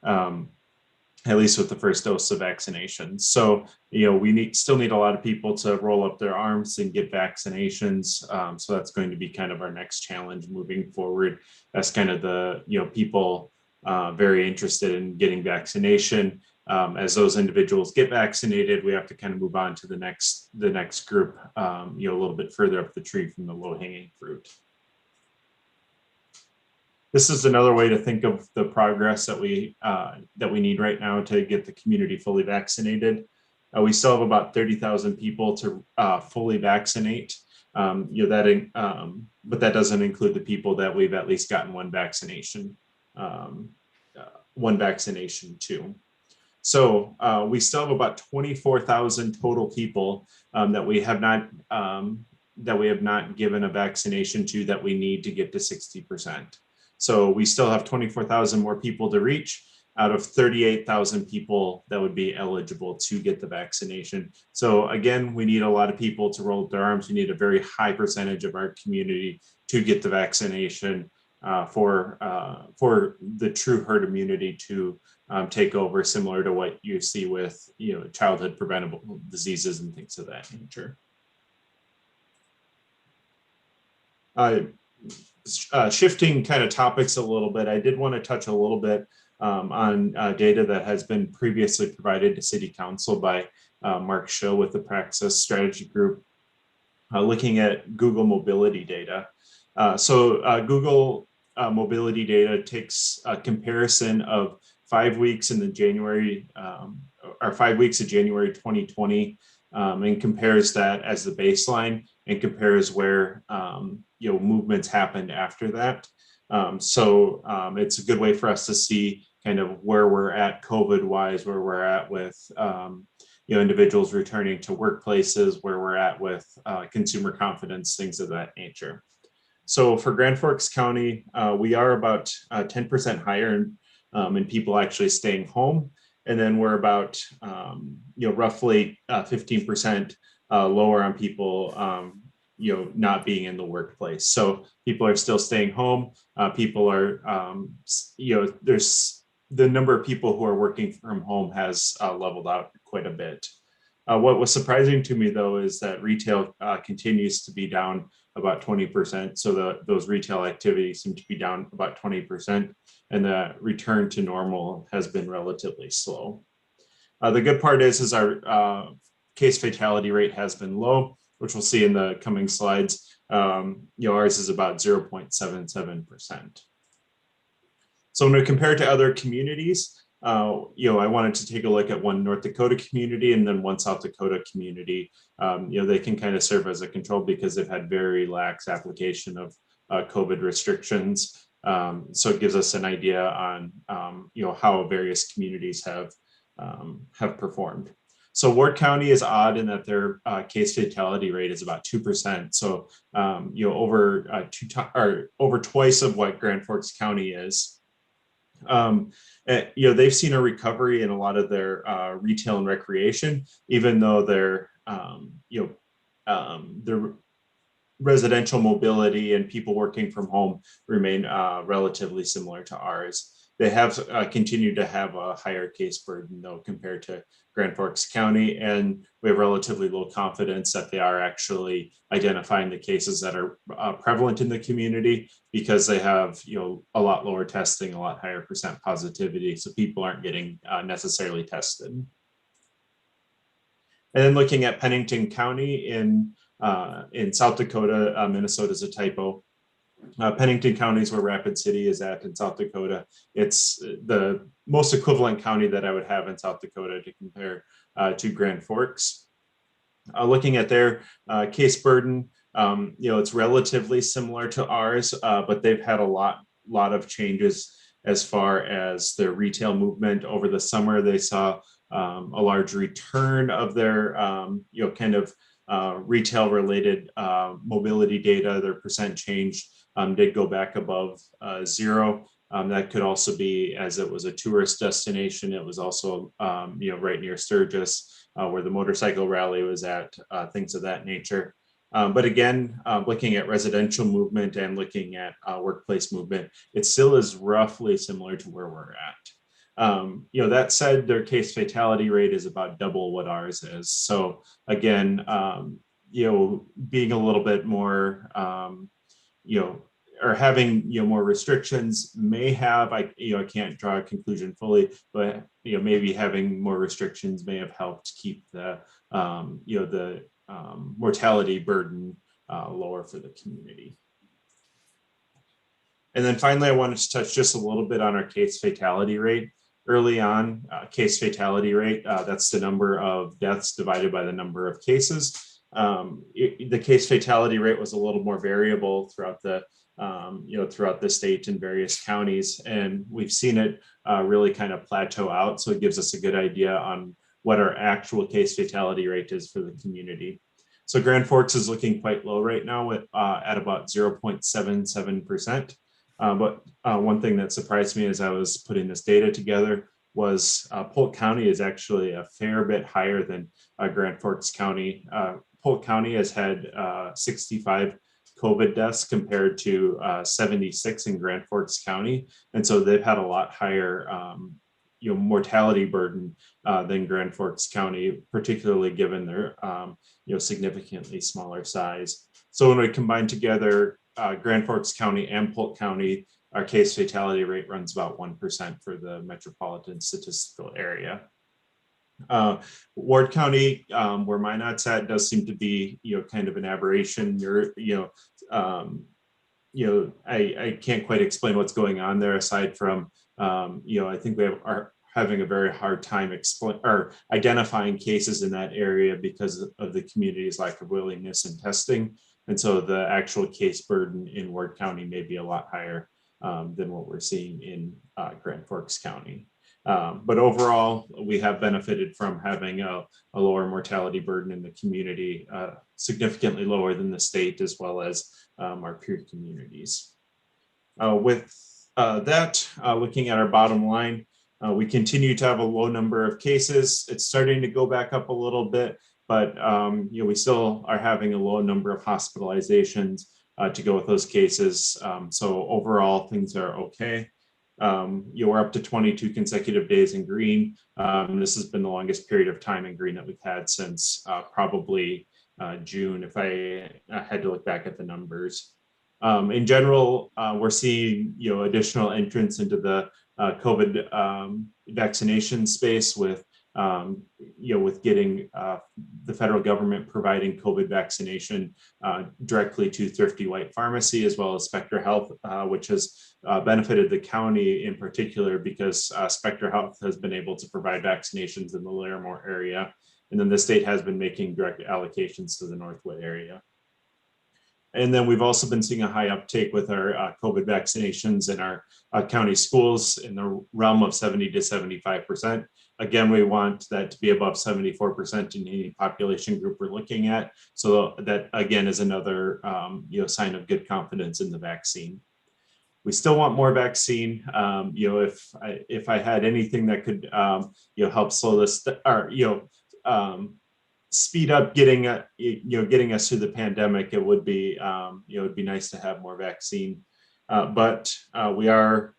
at least with the first dose of vaccination. So, we still need a lot of people to roll up their arms and get vaccinations. So that's going to be kind of our next challenge moving forward. That's kind of the, people very interested in getting vaccination. As those individuals get vaccinated, we have to kind of move on to the next group, a little bit further up the tree from the low-hanging fruit. This is another way to think of the progress that we need right now to get the community fully vaccinated. We still have about 30,000 people to fully vaccinate. But that doesn't include the people that we've at least gotten one vaccination to. So we still have about 24,000 total people that we have not given a vaccination to that we need to get to 60%. So we still have 24,000 more people to reach out of 38,000 people that would be eligible to get the vaccination. So again, we need a lot of people to roll up their arms. We need a very high percentage of our community to get the vaccination for the true herd immunity to take over, similar to what you see with childhood preventable diseases and things of that nature. Shifting kind of topics a little bit, I did want to touch a little bit on data that has been previously provided to City Council by Mark Schill with the Praxis Strategy Group, looking at Google mobility data. Google mobility data takes a comparison of 5 weeks in the January or 5 weeks of January 2020 and compares that as the baseline and compares where movements happened after that. It's a good way for us to see kind of where we're at COVID wise, where we're at with individuals returning to workplaces, where we're at with consumer confidence, things of that nature. So for Grand Forks County, we are about 10% higher in people actually staying home. And then we're about, roughly 15% lower on people, not being in the workplace. So people are still staying home. People are, there's the number of people who are working from home has leveled out quite a bit. What was surprising to me, though, is that retail continues to be down about 20%. So those retail activities seem to be down about 20%, and the return to normal has been relatively slow. The good part is our case fatality rate has been low, which we'll see in the coming slides. Ours is about 0.77%. So when we compare to other communities, I wanted to take a look at one North Dakota community and then one South Dakota community. They can kind of serve as a control because they've had very lax application of COVID restrictions. So it gives us an idea on how various communities have performed. So Ward County is odd in that their case fatality rate is about 2%. So over twice of what Grand Forks County is. They've seen a recovery in a lot of their retail and recreation, even though their residential mobility and people working from home remain relatively similar to ours. They have continued to have a higher case burden, though, compared to Grand Forks County, and we have relatively low confidence that they are actually identifying the cases that are prevalent in the community because they have a lot lower testing, a lot higher percent positivity, so people aren't getting necessarily tested. And then looking at Pennington County in South Dakota, Minnesota is a typo. Pennington County is where Rapid City is at in South Dakota. It's the most equivalent county that I would have in South Dakota to compare to Grand Forks. Looking at their case burden, it's relatively similar to ours, but they've had a lot of changes as far as their retail movement. Over the summer, they saw a large return of their retail related mobility data. Their percent change did go back above 0. That could also be as it was a tourist destination. It was also right near Sturgis where the motorcycle rally was at, things of that nature. But again, looking at residential movement and looking at workplace movement, it still is roughly similar to where we're at. That said, their case fatality rate is about double what ours is. So again, being a little bit more, or having more restrictions may have, I can't draw a conclusion fully, but maybe having more restrictions may have helped keep the mortality burden lower for the community. And then finally, I wanted to touch just a little bit on our case fatality rate. Early on, case fatality rate, that's the number of deaths divided by the number of cases. the case fatality rate was a little more variable throughout the throughout the state in various counties, and we've seen it really kind of plateau out. So it gives us a good idea on what our actual case fatality rate is for the community. So Grand Forks is looking quite low right now at about 0.77%. But one thing that surprised me as I was putting this data together was Polk County is actually a fair bit higher than Grand Forks County. Polk County has had 65 COVID deaths compared to 76 in Grand Forks County. And so they've had a lot higher mortality burden than Grand Forks County, particularly given their significantly smaller size. So when we combine together Grand Forks County and Polk County, our case fatality rate runs about 1% for the metropolitan statistical area. Ward County, where Minot's at, does seem to be, kind of an aberration. I can't quite explain what's going on there aside from, I think we are having a very hard time identifying cases in that area because of the community's lack of willingness in testing. And so the actual case burden in Ward County may be a lot higher than what we're seeing in Grand Forks County. But overall, we have benefited from having a lower mortality burden in the community, significantly lower than the state, as well as our peer communities. With that, looking at our bottom line, we continue to have a low number of cases. It's starting to go back up a little bit, but we still are having a low number of hospitalizations to go with those cases. So overall, things are okay. We're up to 22 consecutive days in green. This has been the longest period of time in green that we've had since probably June, if I had to look back at the numbers. In general, we're seeing additional entrants into the COVID vaccination space with getting the federal government providing COVID vaccination directly to Thrifty White Pharmacy, as well as Spectre Health, which has benefited the county in particular because Spectre Health has been able to provide vaccinations in the Larimore area. And then the state has been making direct allocations to the Northwood area. And then we've also been seeing a high uptake with our COVID vaccinations in our county schools in the realm of 70 to 75%. Again, we want that to be above 74% in any population group we're looking at. So that again is another sign of good confidence in the vaccine. We still want more vaccine. If I had anything that could help slow this or speed up getting us through the pandemic, it would be nice to have more vaccine. But we are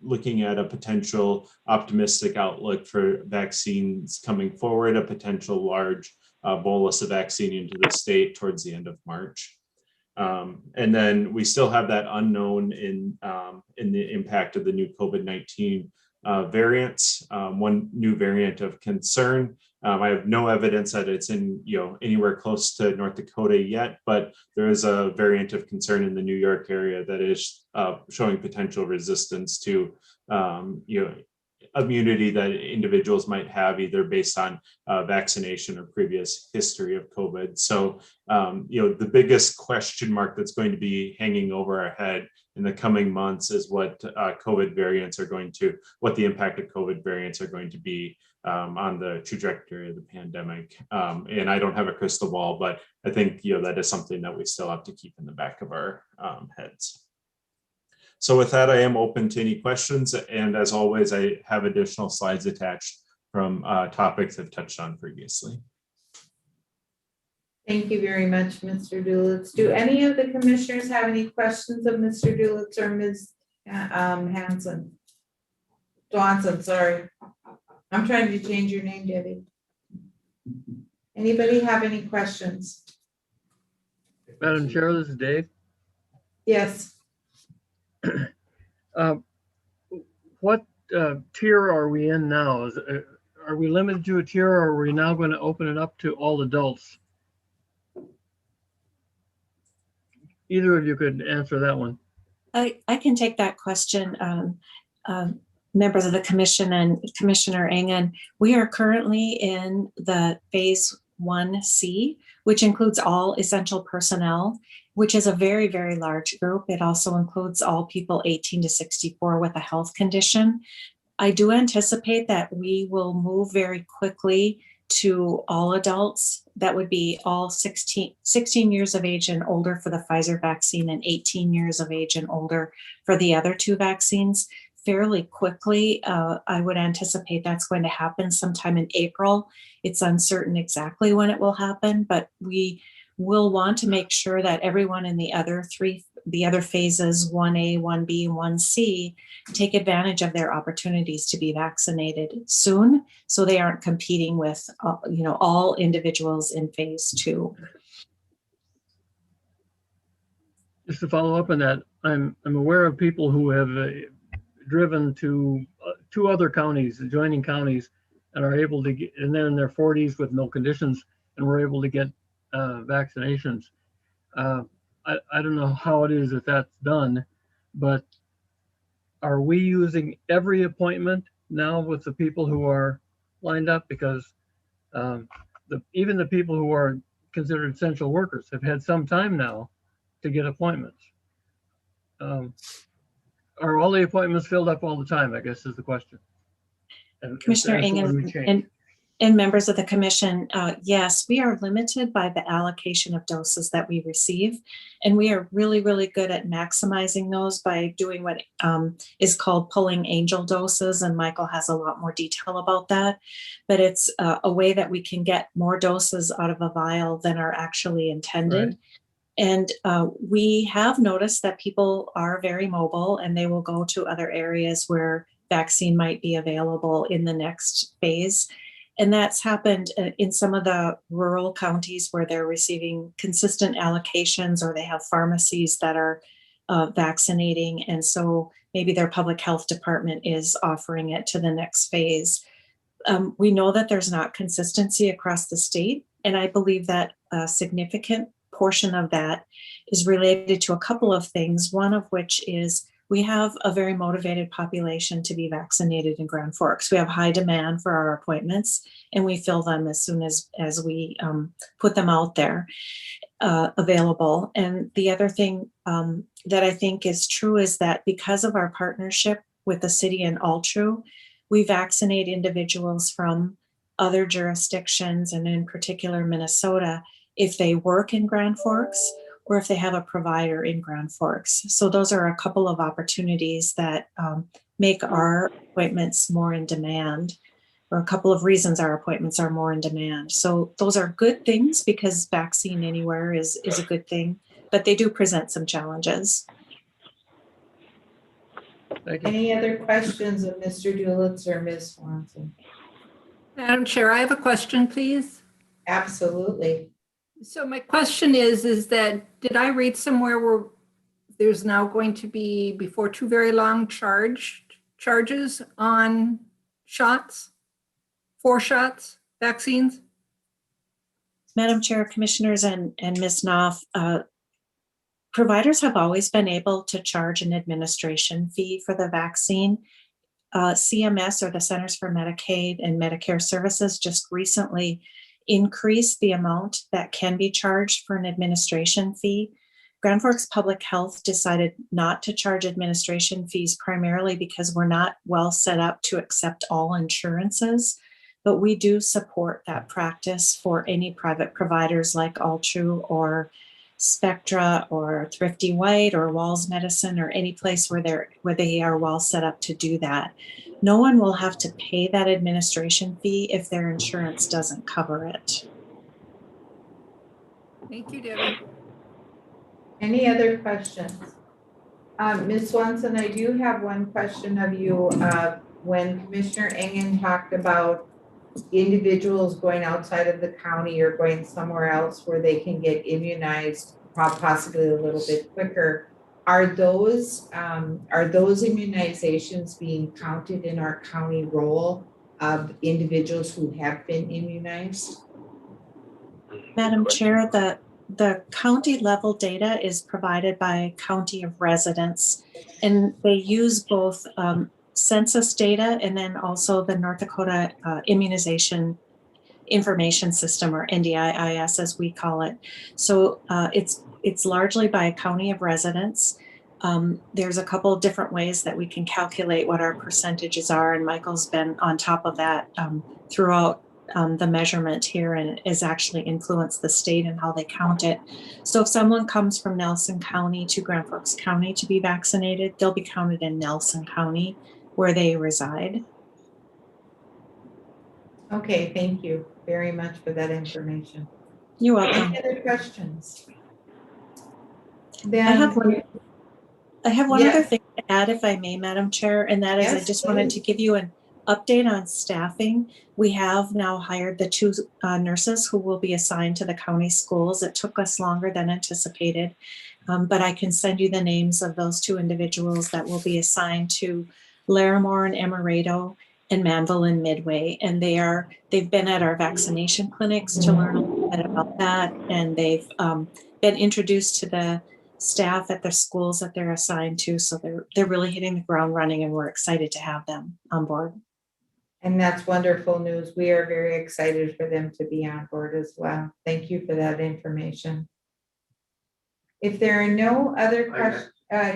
looking at a potential optimistic outlook for vaccines coming forward, a potential large bolus of vaccine into the state towards the end of March. And then we still have that unknown in the impact of the new COVID-19 variants. One new variant of concern. I have no evidence that it's in anywhere close to North Dakota yet, but there is a variant of concern in the New York area that is showing potential resistance to immunity that individuals might have either based on vaccination or previous history of COVID. So, the biggest question mark that's going to be hanging over our head in the coming months is what the impact of COVID variants are going to be on the trajectory of the pandemic. And I don't have a crystal ball, but I think, that is something that we still have to keep in the back of our heads. So with that, I am open to any questions. And as always, I have additional slides attached from topics I've touched on previously. Thank you very much, Mr. Dulitz. Do any of the commissioners have any questions of Mr. Dulitz or Ms. Dawson, sorry. I'm trying to change your name, Debbie. Anybody have any questions? Madam Chair, this is Dave. Yes. What tier are we in now? Are we limited to a tier, or are we now going to open it up to all adults? Either of you could answer that one. I can take that question. Members of the commission and Commissioner Engen, we are currently in the phase 1C, which includes all essential personnel, which is a very, very large group. It also includes all people 18 to 64 with a health condition. I do anticipate that we will move very quickly to all adults. That would be all 16 years of age and older for the Pfizer vaccine and 18 years of age and older for the other two vaccines fairly quickly. I would anticipate that's going to happen sometime in April. It's uncertain exactly when it will happen, but we will want to make sure that everyone in the other phases, 1A, 1B, and 1C, take advantage of their opportunities to be vaccinated soon, so they aren't competing with, all individuals in phase 2. Just to follow up on that, I'm aware of people who have driven to 2 other counties, adjoining counties, and are able to get, and they're in their 40s with no conditions, and were able to get vaccinations. I don't know how it is that that's done, but are we using every appointment now with the people who are lined up? Because even the people who are considered essential workers have had some time now to get appointments. Are all the appointments filled up all the time, I guess is the question. And Commissioner as to when we Engen change. and members of the commission, yes, we are limited by the allocation of doses that we receive. And we are really, really good at maximizing those by doing what is called pulling angel doses. And Michael has a lot more detail about that. But it's a way that we can get more doses out of a vial than are actually intended. Right. And we have noticed that people are very mobile and they will go to other areas where vaccine might be available in the next phase. And that's happened in some of the rural counties where they're receiving consistent allocations, or they have pharmacies that are vaccinating. And so maybe their public health department is offering it to the next phase. We know that there's not consistency across the state. And I believe that a significant portion of that is related to a couple of things, one of which is we have a very motivated population to be vaccinated in Grand Forks. We have high demand for our appointments, and we fill them as soon as we put them out there available. And the other thing that I think is true is that because of our partnership with the city and Altru, we vaccinate individuals from other jurisdictions, and in particular Minnesota, if they work in Grand Forks or if they have a provider in Grand Forks. So those are a couple of opportunities that make our appointments more in demand, or a couple of reasons our appointments are more in demand. So those are good things because vaccine anywhere is a good thing, but they do present some challenges. Any other questions of Mr. Dulitz or Ms. Swanson? Madam Chair, I have a question, please. Absolutely. So my question is that, did I read somewhere where there's now going to be, before too very long, charges on shots, 4 shots, vaccines? Madam Chair, Commissioners, and Ms. Knopf, providers have always been able to charge an administration fee for the vaccine. CMS, or the Centers for Medicaid and Medicare Services, just recently increase the amount that can be charged for an administration fee. Grand Forks Public Health decided not to charge administration fees primarily because we're not well set up to accept all insurances, but we do support that practice for any private providers like Altru or Spectra or Thrifty White or Walls Medicine, or any place where they are well set up to do that. No one will have to pay that administration fee if their insurance doesn't cover it. Thank you, Debbie. Any other questions? Ms. Swanson, I do have one question of you. When Commissioner Engen talked about individuals going outside of the county or going somewhere else where they can get immunized possibly a little bit quicker, are those immunizations being counted in our county roll of individuals who have been immunized? Madam Chair, the county level data is provided by county of residence, and they use both census data and then also the North Dakota immunization information system, or NDIS as we call it. So it's largely by county of residence. There's a couple of different ways that we can calculate what our percentages are, and Michael's been on top of that throughout the measurement here, and has actually influenced the state and how they count it. So if someone comes from Nelson County to Grand Forks County to be vaccinated, they'll be counted in Nelson County where they reside. Okay, thank you very much for that information. You're welcome. Any other questions? I have one Yes. other thing to add, if I may, Madam Chair, and that is I Yes, just wanted to give you an update on staffing. We have now hired the 2 nurses who will be assigned to the county schools. It took us longer than anticipated, but I can send you the names of those 2 individuals that will be assigned to Larimore and Emerado and Manville and Midway. And they've been at our vaccination clinics to learn a little bit about that, and they've been introduced to the staff at the schools that they're assigned to. So they're really hitting the ground running, and we're excited to have them on board. And that's wonderful news. We are very excited for them to be on board as well. Thank you for that information. If there are no other questions,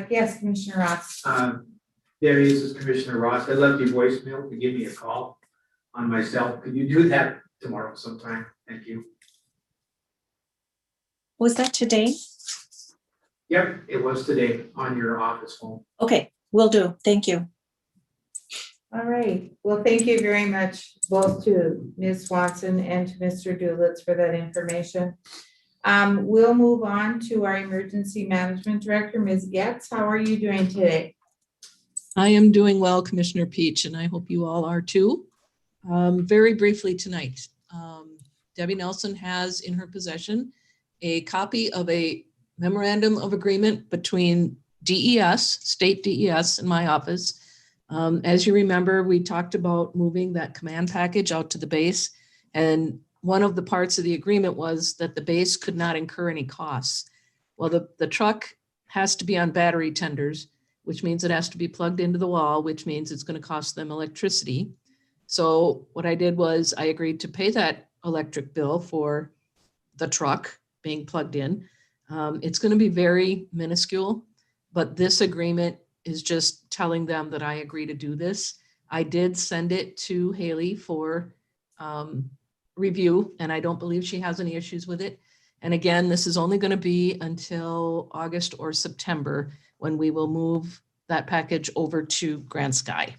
yes, Commissioner Ross. Debbie, this is Commissioner Ross. I left you voicemail to give me a call on myself. Could you do that tomorrow sometime? Thank you. Was that today? Yep, it was today on your office phone. Okay, will do. Thank you. All right. Well, thank you very much, both to Ms. Swanson and to Mr. Dulitz for that information. We'll move on to our Emergency Management Director, Ms. Getz. How are you doing today? I am doing well, Commissioner Peach, and I hope you all are too. Very briefly tonight, Debbie Nelson has in her possession a copy of a memorandum of agreement between DES, state DES, and my office. As you remember, we talked about moving that command package out to the base, and one of the parts of the agreement was that the base could not incur any costs. Well, the truck has to be on battery tenders, which means it has to be plugged into the wall, which means it's going to cost them electricity. So what I did was I agreed to pay that electric bill for the truck being plugged in. It's going to be very minuscule, but this agreement is just telling them that I agree to do this. I did send it to Haley for review, and I don't believe she has any issues with it. And again, this is only going to be until August or September when we will move that package over to Grand Sky.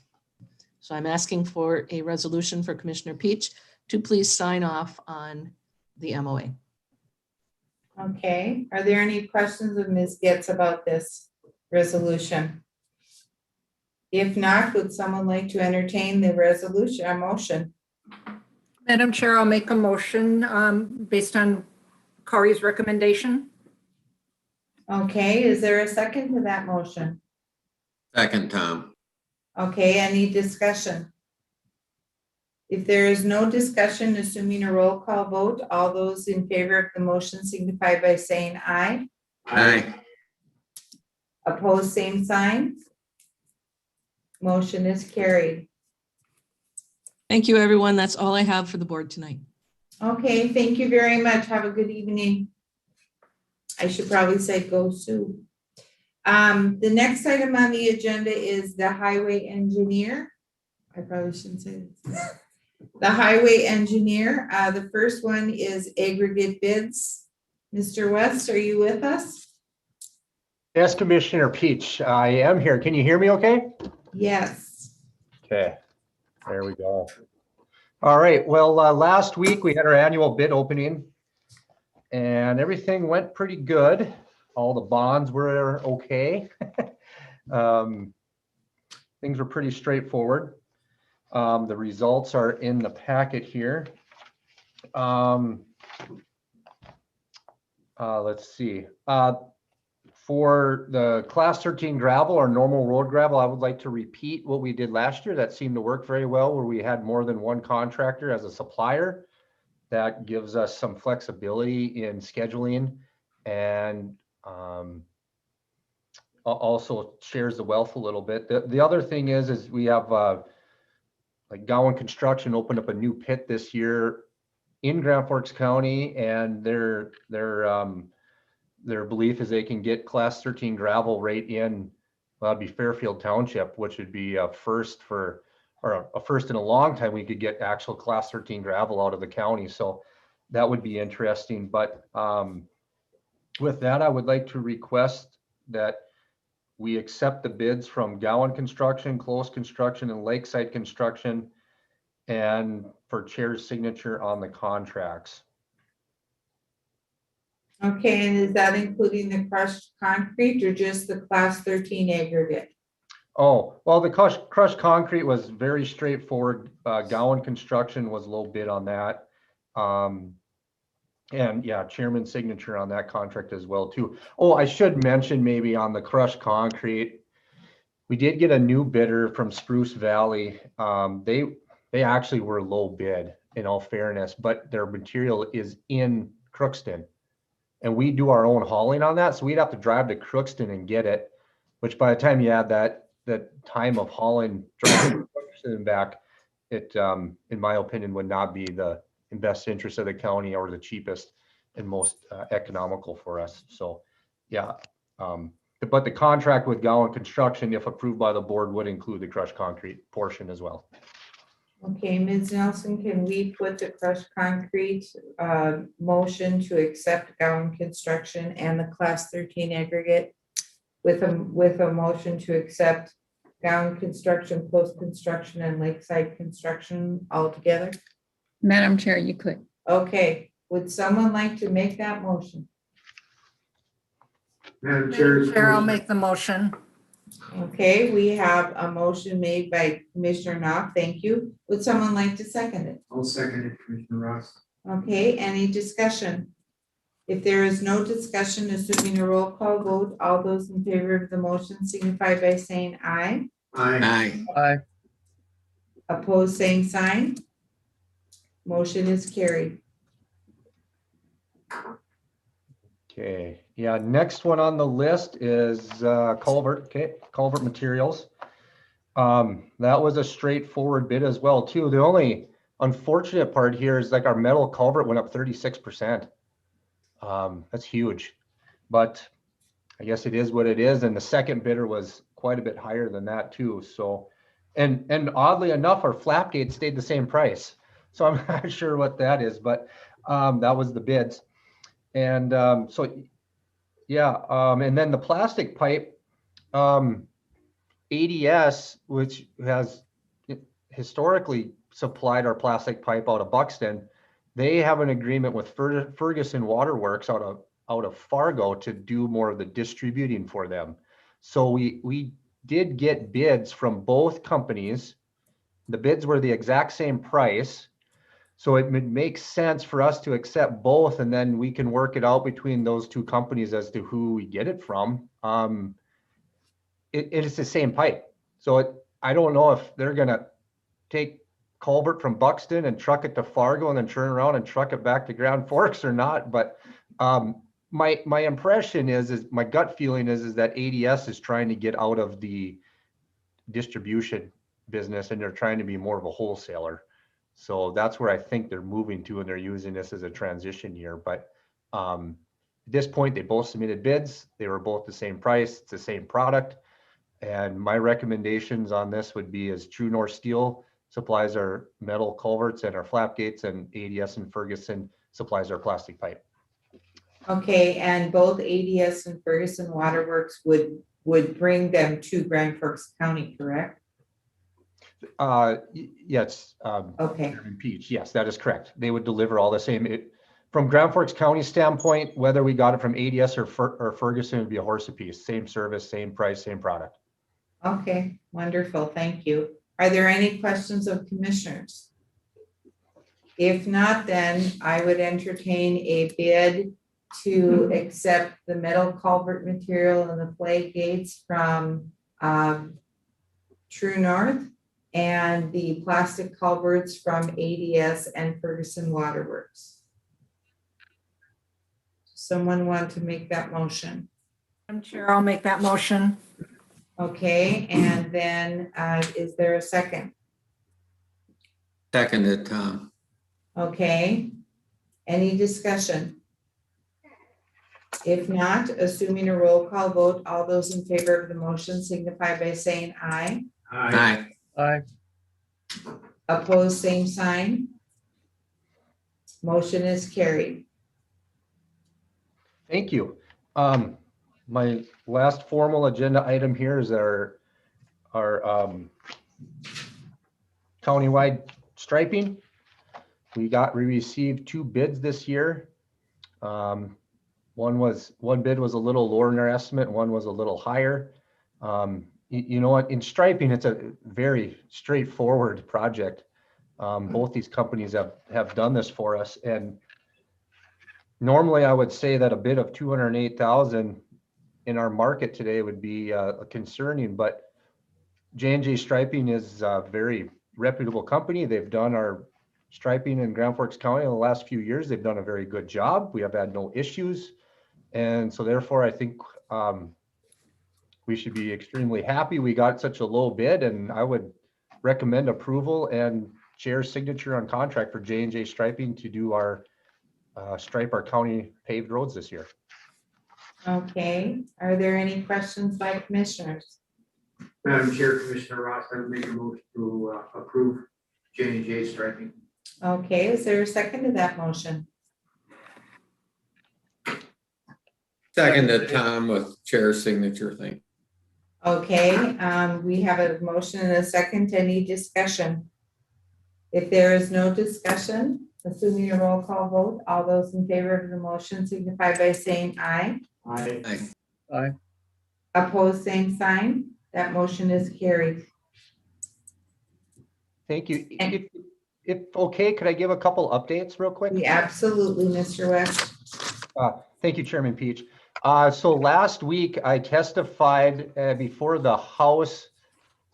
So I'm asking for a resolution for Commissioner Peach to please sign off on the MOA. Okay. Are there any questions of Ms. Getz about this resolution? If not, would someone like to entertain the resolution, a motion? Madam Chair, I'll make a motion based on Corey's recommendation. Okay, is there a second to that motion? Second, Tom. Okay, any discussion? If there is no discussion, assuming a roll call vote, all those in favor of the motion signify by saying aye. Aye. Opposed, same sign. Motion is carried. Thank you, everyone. That's all I have for the board tonight. Okay, thank you very much. Have a good evening. I should probably say go Sue. The next item on the agenda is the highway engineer. I probably shouldn't say this. The highway engineer. The first one is aggregate bids. Mr. West, are you with us? Yes, Commissioner Peach, I am here. Can you hear me okay? Yes. Okay, there we go. All right, well, last week we had our annual bid opening and everything went pretty good. All the bonds were okay. Things were pretty straightforward. The results are in the packet here. Let's see. For the class 13 gravel or normal road gravel, I would like to repeat what we did last year. That seemed to work very well, where we had more than one contractor as a supplier. That gives us some flexibility in scheduling and also shares the wealth a little bit. The other thing is we have like Gowan Construction opened up a new pit this year in Grand Forks County, and their belief is they can get class 13 gravel right in, well, it'd be Fairfield Township, which would be a first in a long time. We could get actual class 13 gravel out of the county. So that would be interesting. But with that, I would like to request that we accept the bids from Gowan Construction, Close Construction, and Lakeside Construction, and for chair's signature on the contracts. Okay, and is that including the crushed concrete or just the class 13 aggregate? Oh, well, the crushed concrete was very straightforward. Gowan Construction was low bid on that. And yeah, chairman's signature on that contract as well too. Oh, I should mention maybe on the crushed concrete, we did get a new bidder from Spruce Valley. They actually were low bid in all fairness, but their material is in Crookston. And we do our own hauling on that. So we'd have to drive to Crookston and get it, which by the time you add that time of hauling, driving to Crookston and back, it, in my opinion, would not be in best interest of the county or the cheapest and most economical for us. So yeah, but the contract with Gowan Construction, if approved by the board, would include the crushed concrete portion as well. Okay, Ms. Nelson, can we put the crushed concrete motion to accept Gowan Construction and the class 13 aggregate with a motion to accept Gowan Construction, Close Construction, and Lakeside Construction all together? Madam Chair, you could. Okay, would someone like to make that motion? Madam Chair. Chair, I'll make the motion. Okay, we have a motion made by Commissioner Knopf. Thank you. Would someone like to second it? I'll second it, Commissioner Ross. Okay, any discussion? If there is no discussion, assuming a roll call vote, all those in favor of the motion signify by saying aye. Aye. Aye. Opposed, same sign. Motion is carried. Okay, yeah, next one on the list is culvert, culvert materials. That was a straightforward bid as well too. The only unfortunate part here is like our metal culvert went up 36%. That's huge, but I guess it is what it is. And the second bidder was quite a bit higher than that too. So, and oddly enough, our flap gate stayed the same price. So I'm not sure what that is, but that was the bids. And so, yeah, and then the plastic pipe, ADS, which has historically supplied our plastic pipe out of Buxton, they have an agreement with Ferguson Waterworks out of Fargo to do more of the distributing for them. So we did get bids from both companies. The bids were the exact same price. So it would make sense for us to accept both, and then we can work it out between those two companies as to who we get it from. It is the same pipe. So I don't know if they're gonna take culvert from Buxton and truck it to Fargo and then turn around and truck it back to Grand Forks or not. But my impression is my gut feeling is that ADS is trying to get out of the distribution business and they're trying to be more of a wholesaler. So that's where I think they're moving to, and they're using this as a transition year. But at this point, they both submitted bids. They were both the same price. It's the same product. And my recommendations on this would be as True North Steel supplies our metal culverts and our flap gates, and ADS and Ferguson supplies our plastic pipe. Okay, and both ADS and Ferguson Waterworks would bring them to Grand Forks County, correct? Yes. Okay. Chairman Peach, yes, that is correct. They would deliver all the same. From Grand Forks County standpoint, whether we got it from ADS or Ferguson, would be a horse apiece. Same service, same price, same product. Okay, wonderful. Thank you. Are there any questions of commissioners? If not, then I would entertain a bid to accept the metal culvert material and the flag gates from True North and the plastic culverts from ADS and Ferguson Waterworks. Someone want to make that motion? Madam Chair, I'll make that motion. Okay, and then is there a second? Seconded, Tom. Okay, Any discussion? If not, assuming a roll call vote, all those in favor of the motion signify by saying aye. Aye. Aye. Opposed, same sign. Motion is carried. Thank you. My last formal agenda item here is our countywide striping. We received 2 bids this year. One bid was a little lower in our estimate, one was a little higher. You know what, in striping, it's a very straightforward project. Both these companies have done this for us, and normally I would say that a bid of 208,000 in our market today would be concerning, but J&J Striping is a very reputable company. They've done our striping in Grand Forks County in the last few years. They've done a very good job. We have had no issues. And so therefore, I think we should be extremely happy we got such a low bid, and I would recommend approval and chair's signature on contract for J&J Striping to do our stripe our county paved roads this year. Okay, are there any questions by commissioners? Madam Chair, Commissioner Ross, I would make a motion to approve J&J striping. Okay, is there a second to that motion? Seconded, Tom, with chair signature thing. Okay, we have a motion and a second. Any discussion? If there is no discussion, assuming a roll call vote, all those in favor of the motion signify by saying aye. Aye. Aye. Aye. Opposed, same sign. That motion is carried. Thank you. If okay, could I give a couple updates real quick? Yeah, absolutely, Mr. West. Thank you, Chairman Peach. So last week I testified before the House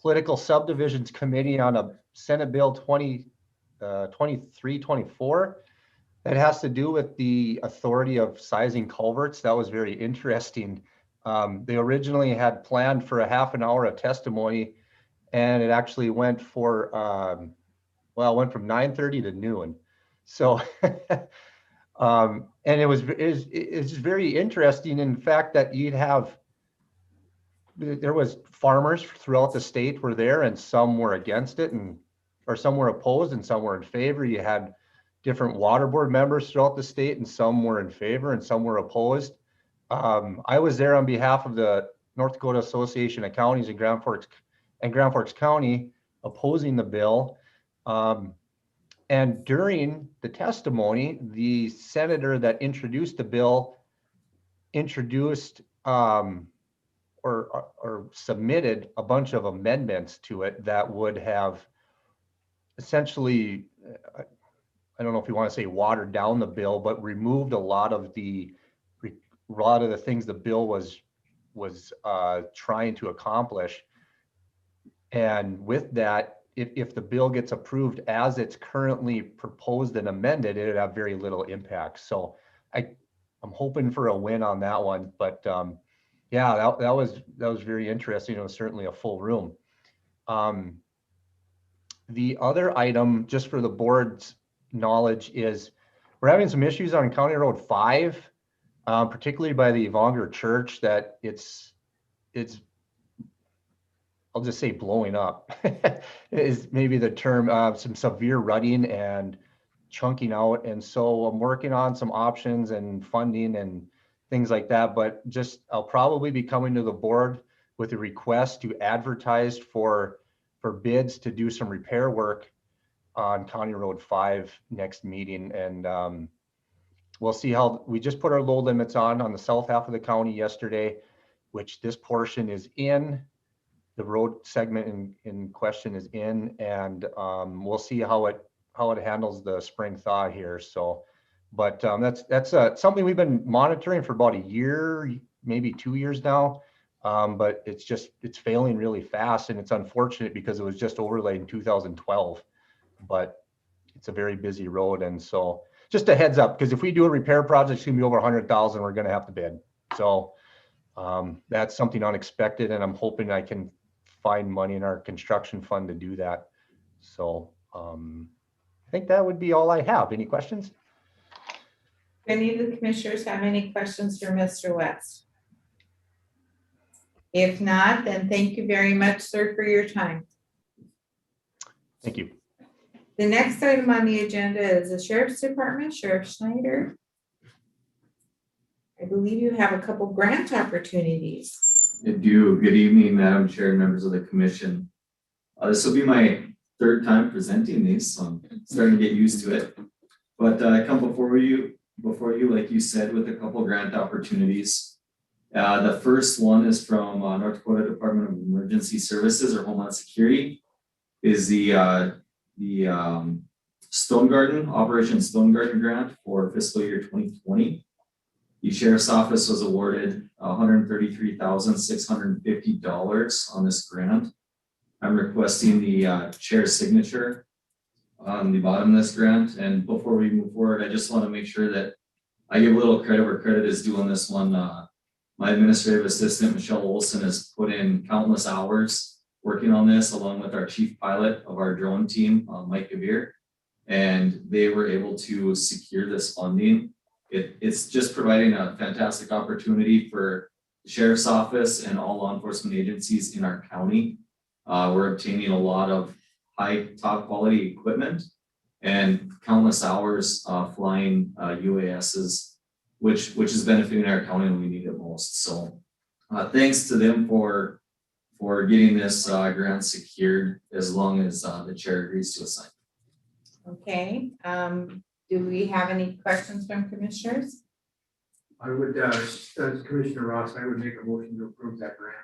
Political Subdivisions Committee on a Senate Bill 2324 that has to do with the authority of sizing culverts. That was very interesting. They originally had planned for a half an hour of testimony, and it actually went for, well, it went from 9:30 to noon. So, and it was very interesting in fact that there was farmers throughout the state were there, and some were against it, or some were opposed and some were in favor. You had different water board members throughout the state, and some were in favor and some were opposed. I was there on behalf of the North Dakota Association of Counties in Grand Forks County opposing the bill. And during the testimony, the senator that introduced the bill introduced or submitted a bunch of amendments to it that would have essentially, I don't know if you want to say watered down the bill, but removed a lot of the things the bill was trying to accomplish. And with that, if the bill gets approved as it's currently proposed and amended, it would have very little impact. So I'm hoping for a win on that one. But yeah, that was very interesting. It was certainly a full room. The other item, just for the board's knowledge, is we're having some issues on County Road 5, particularly by the Evanger Church, that it's I'll just say blowing up is maybe the term, some severe rutting and chunking out. And so I'm working on some options and funding and things like that, but I'll probably be coming to the board with a request to advertise for bids to do some repair work on County Road 5 next meeting. And we'll see how, we just put our load limits on the south half of the county yesterday, which this portion is in. The road segment in question is in, and we'll see how it handles the spring thaw here. So, but that's something we've been monitoring for about a year, maybe 2 years now. But it's failing really fast, and it's unfortunate because it was just overlaid in 2012. But it's a very busy road, and so just a heads up, because if we do a repair project, it's gonna be over 100,000. We're gonna have to bid. So that's something unexpected, and I'm hoping I can find money in our construction fund to do that. So I think that would be all I have. Any questions? Any of the commissioners have any questions for Mr. West? If not, then thank you very much, sir, for your time. Thank you. The next item on the agenda is the Sheriff's Department, Sheriff Schneider. I believe you have a couple grant opportunities. I do. Good evening, Madam Chair and members of the commission. This will be my third time presenting these, so I'm starting to get used to it. But I come before you, like you said, with a couple grant opportunities. The first one is from North Dakota Department of Emergency Services or Homeland Security, is the Stone Garden, Operation Stone Garden grant for fiscal year 2020. The Sheriff's Office was awarded $133,650 on this grant. I'm requesting the chair's signature on the bottom of this grant. And before we move forward, I just want to make sure that I give a little credit where credit is due on this one. My administrative assistant, Michelle Olson, has put in countless hours working on this, along with our chief pilot of our drone team, Mike Gavir, and they were able to secure this funding. It's just providing a fantastic opportunity for the Sheriff's Office and all law enforcement agencies in our county. We're obtaining a lot of top quality equipment and countless hours flying UASs, which is benefiting our county when we need it most. So thanks to them for getting this grant secured, as long as the chair agrees to assign. Okay, do we have any questions from commissioners? I would, as Commissioner Ross, I would make a motion to approve that grant.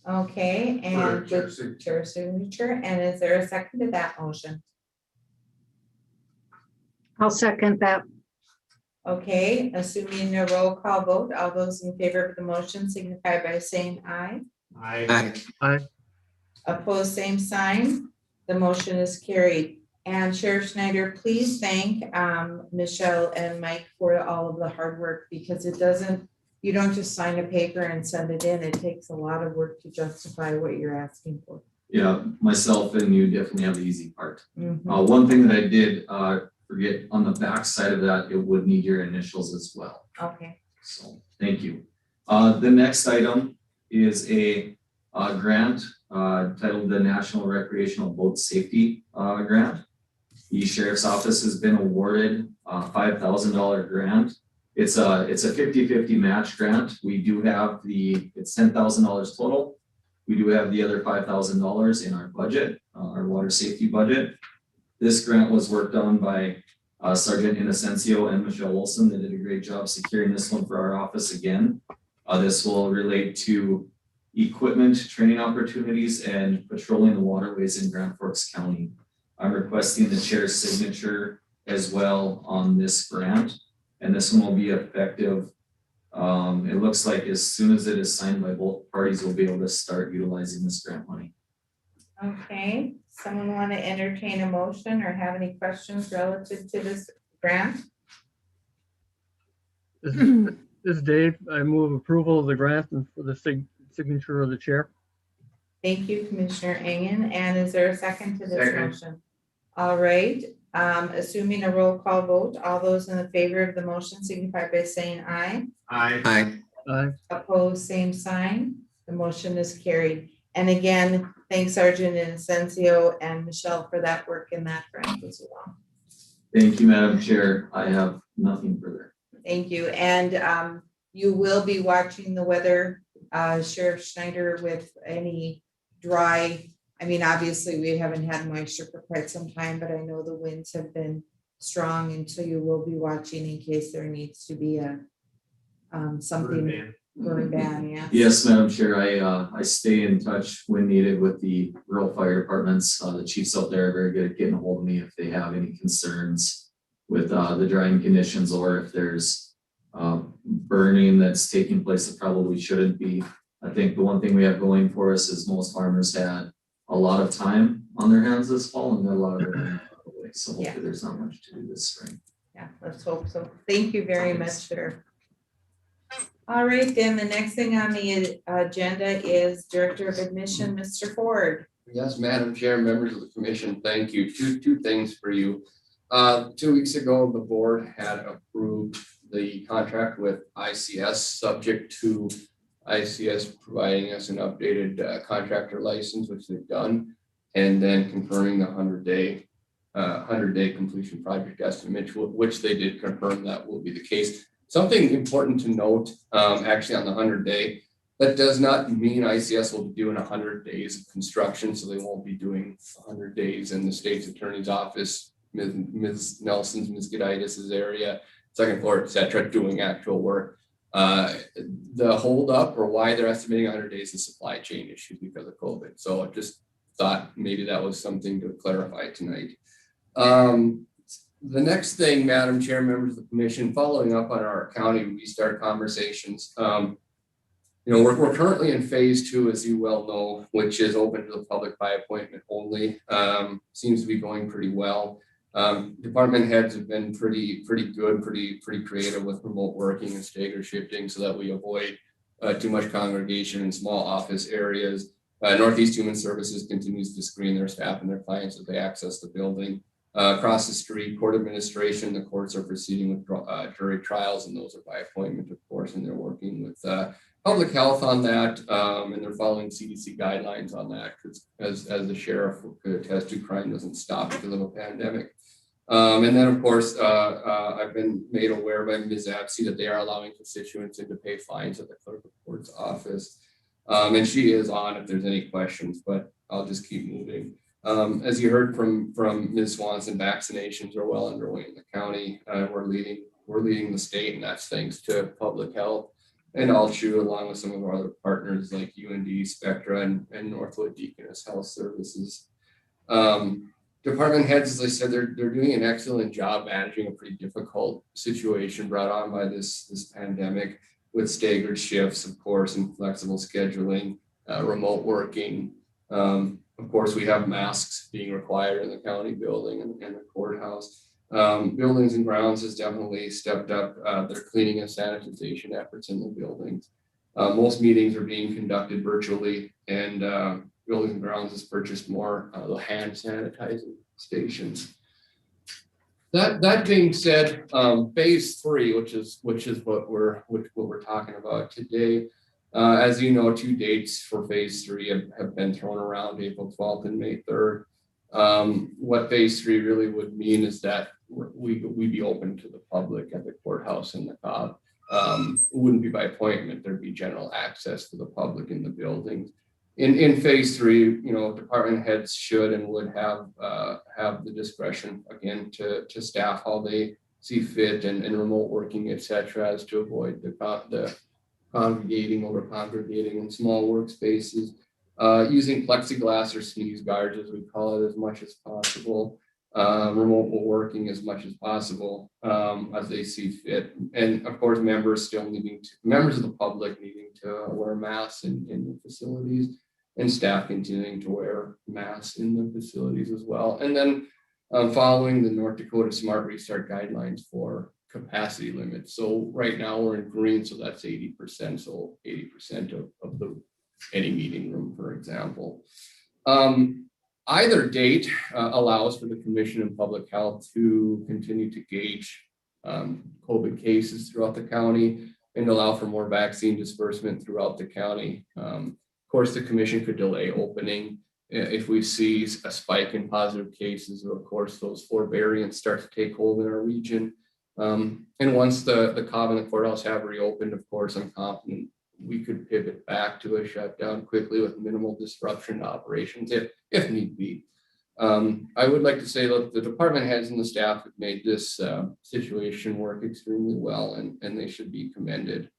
Okay, and chair's with chair signature, and is there a second to that motion? I'll second that. Okay, assuming a roll call vote, all those in favor of the motion signify by saying aye. Aye. Aye. Opposed, same sign. The motion is carried. And Sheriff Schneider, please thank Michelle and Mike for all of the hard work, because you don't just sign a paper and send it in. It takes a lot of work to justify what you're asking for. Yeah, myself and you definitely have the easy part. Mhm. One thing that I did forget, on the back side of that, it would need your initials as well. Okay. So thank you. The next item is a grant titled the National Recreational Boat Safety Grant. The Sheriff's Office has been awarded a $5,000 grant. It's a 50-50 match grant. We do have it's $10,000 total. We do have the other $5,000 in our budget, our water safety budget. This grant was worked on by Sergeant Inocencio and Michelle Olson. They did a great job securing this one for our office again. This will relate to equipment, training opportunities, and patrolling the waterways in Grand Forks County. I'm requesting the chair's signature as well on this grant, and this one will be effective. It looks like as soon as it is signed by both parties, we'll be able to start utilizing this grant money. Okay, someone want to entertain a motion or have any questions relative to this grant? This is Dave. I move approval of the grant and for the signature of the chair. Thank you, Commissioner Engen. And is there a second to this Second. motion? All right, assuming a roll call vote, all those in the favor of the motion signify by saying aye. Aye. Aye. Aye. Opposed, same sign. The motion is carried. And again, thanks Sergeant Inocencio and Michelle for that work in that grant as well. Thank you, Madam Chair. I have nothing further. Thank you. And you will be watching the weather, Sheriff Schneider, with any dry. I mean, obviously we haven't had moisture for quite some time, but I know the winds have been strong, and so you will be watching in case there needs to be a something burn ban. Yeah. Yes, Madam Chair. I stay in touch when needed with the rural fire departments. The chiefs out there are very good at getting a hold of me if they have any concerns with the drying conditions, or if there's burning that's taking place that probably shouldn't be. I think the one thing we have going for us is most farmers had a lot of time on their hands this fall and got a lot of it out of the way. So hopefully there's not much to do this spring. Yeah, let's hope so. Thank you very much, sir. All right, then the next thing on the agenda is Director of Admission, Mr. Ford. Yes, Madam Chair, members of the commission, thank you. Two things for you. 2 weeks ago, the board had approved the contract with ICS, subject to ICS providing us an updated contractor license, which they've done, and then confirming the 100-day completion project estimate, which they did confirm that will be the case. Something important to note, actually on the 100-day, that does not mean ICS will be doing 100 days of construction, so they won't be doing 100 days in the state's attorney's office, Ms. Nelson's, Ms. Goditis' area, second floor, et cetera, doing actual work. The holdup or why they're estimating 100 days is supply chain issues because of COVID. So I just thought maybe that was something to clarify tonight. The next thing, Madam Chair, members of the commission, following up on our county restart conversations, we're currently in phase 2, as you well know, which is open to the public by appointment only. Seems to be going pretty well. Department heads have been pretty good, pretty creative with remote working and stagger shifting so that we avoid too much congregation in small office areas. Northeast Human Services continues to screen their staff and their clients as they access the building. Across the street, court administration, the courts are proceeding with jury trials, and those are by appointment, of course, and they're working with public health on that, and they're following CDC guidelines on that, because as the sheriff could attest to, crime doesn't stop because of a pandemic. And then, of course, I've been made aware by Ms. Apsey that they are allowing constituents in to pay fines at the clerk of court's office. And she is on if there's any questions, but I'll just keep moving. As you heard from Ms. Swanson, vaccinations are well underway in the county. We're leading the state, and that's thanks to public health and ALCHU, along with some of our other partners like UND, Spectra, and Northwood Deaconess Health Services. Department heads, as I said, they're doing an excellent job managing a pretty difficult situation brought on by this pandemic, with staggered shifts, of course, and flexible scheduling, remote working. Of course, we have masks being required in the county building and the courthouse. Buildings and grounds has definitely stepped up their cleaning and sanitization efforts in the buildings. Most meetings are being conducted virtually, and Buildings and Grounds has purchased more hand sanitizing stations. That being said, phase 3, which is what we're talking about today. As you know, 2 dates for phase 3 have been thrown around, April 12th and May 3rd. What phase 3 really would mean is that we'd be open to the public at the courthouse and the cobb. It wouldn't be by appointment, there'd be general access to the public in the buildings. In phase 3, department heads should and would have the discretion again to staff how they see fit and remote working, et cetera, as to avoid the congregating in small workspaces, using plexiglass or sneeze guards, as we call it, as much as possible, remote working as much as possible, as they see fit. And of course, members of the public needing to wear masks in the facilities, and staff continuing to wear masks in the facilities as well. And then following the North Dakota Smart Restart guidelines for capacity limits. So right now we're in green, so that's 80%. So 80% of any meeting room, for example. Either date allows for the Commission on Public Health to continue to gauge COVID cases throughout the county and allow for more vaccine disbursement throughout the county. Of course, the commission could delay opening if we see a spike in positive cases, or of course those 4 variants start to take hold in our region. And once the cobb and the courthouse have reopened, of course, I'm confident we could pivot back to a shutdown quickly with minimal disruption to operations if need be. I would like to say that the department heads and the staff have made this situation work extremely well, and they should be commended.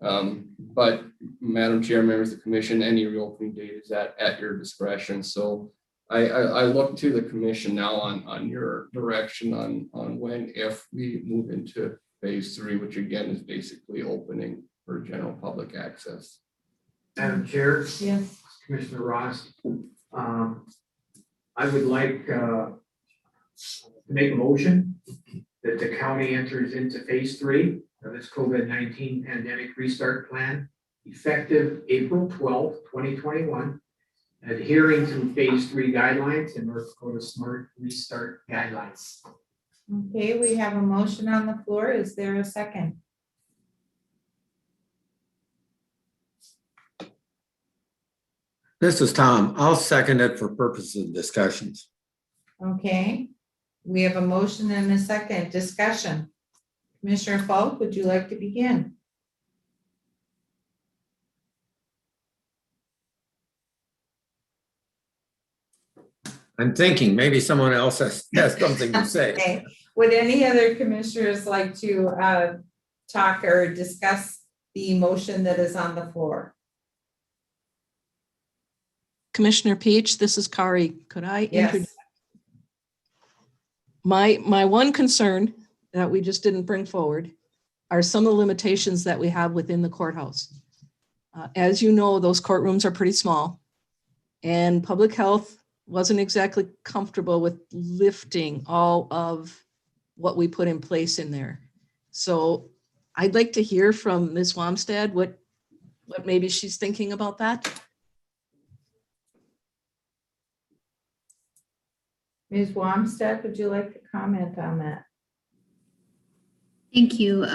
But Madam Chair, members of the commission, any reopening date is at your discretion. So I look to the commission now on your direction on when, if we move into phase 3, which again is basically opening for general public access. Madam Chair, Yes. Commissioner Ross, I would like to make a motion that the county enters into phase 3 of its COVID-19 pandemic restart plan, effective April 12th, 2021, adhering to phase 3 guidelines and North Dakota Smart Restart guidelines. Okay, we have a motion on the floor. Is there a second? This is Tom. I'll second it for purposes of discussions. Okay, we have a motion and a second. Discussion. Commissioner Falk, would you like to begin? I'm thinking maybe someone else has something to say. Okay. Would any other commissioners like to talk or discuss the motion that is on the floor? Commissioner Peach, this is Kari. Could I introduce? Yes. My one concern that we just didn't bring forward are some of the limitations that we have within the courthouse. As you know, those courtrooms are pretty small, and public health wasn't exactly comfortable with lifting all of what we put in place in there. So I'd like to hear from Ms. Wamstad what maybe she's thinking about that. Ms. Wamstad, would you like to comment on that? Thank you,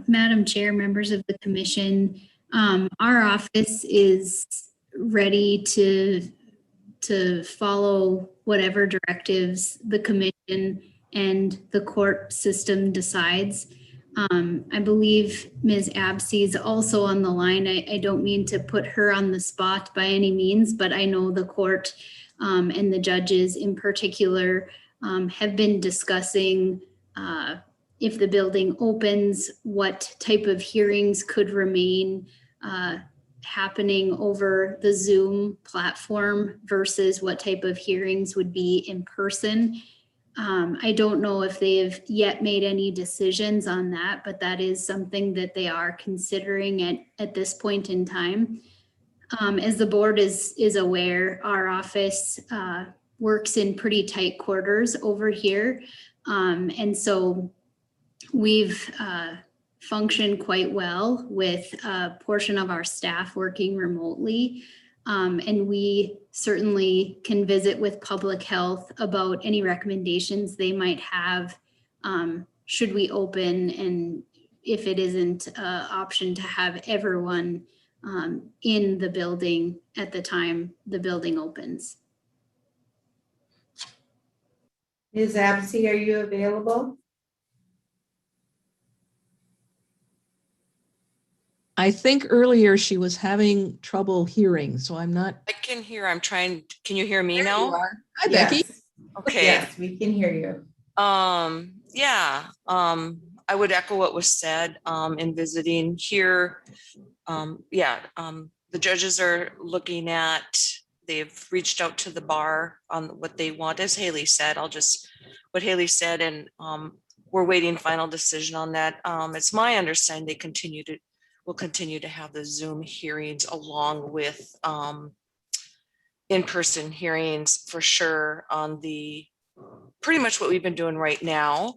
Madam Chair, members of the commission. Our office is ready to follow whatever directives the commission and the court system decides. I believe Ms. Absey is also on the line. I don't mean to put her on the spot by any means, but I know the court and the judges in particular have been discussing if the building opens, what type of hearings could remain happening over the Zoom platform versus what type of hearings would be in person. I don't know if they have yet made any decisions on that, but that is something that they are considering at this point in time. As the board is aware, our office works in pretty tight quarters over here. And so we've functioned quite well with a portion of our staff working remotely. And we certainly can visit with public health about any recommendations they might have should we open, and if it isn't an option to have everyone in the building at the time the building opens. Ms. Absey, are you available? I think earlier she was having trouble hearing, so I'm not. I can hear, I'm trying, can you hear me There now? you are. Hi, Yes. Becky. Okay. Yes, we can hear you. Yeah, I would echo what was said in visiting here. The judges are looking at, they've reached out to the bar on what they want, as Haley said, what Haley said, and we're waiting final decision on that. It's my understanding they will continue to have the Zoom hearings along with in-person hearings for sure on the pretty much what we've been doing right now.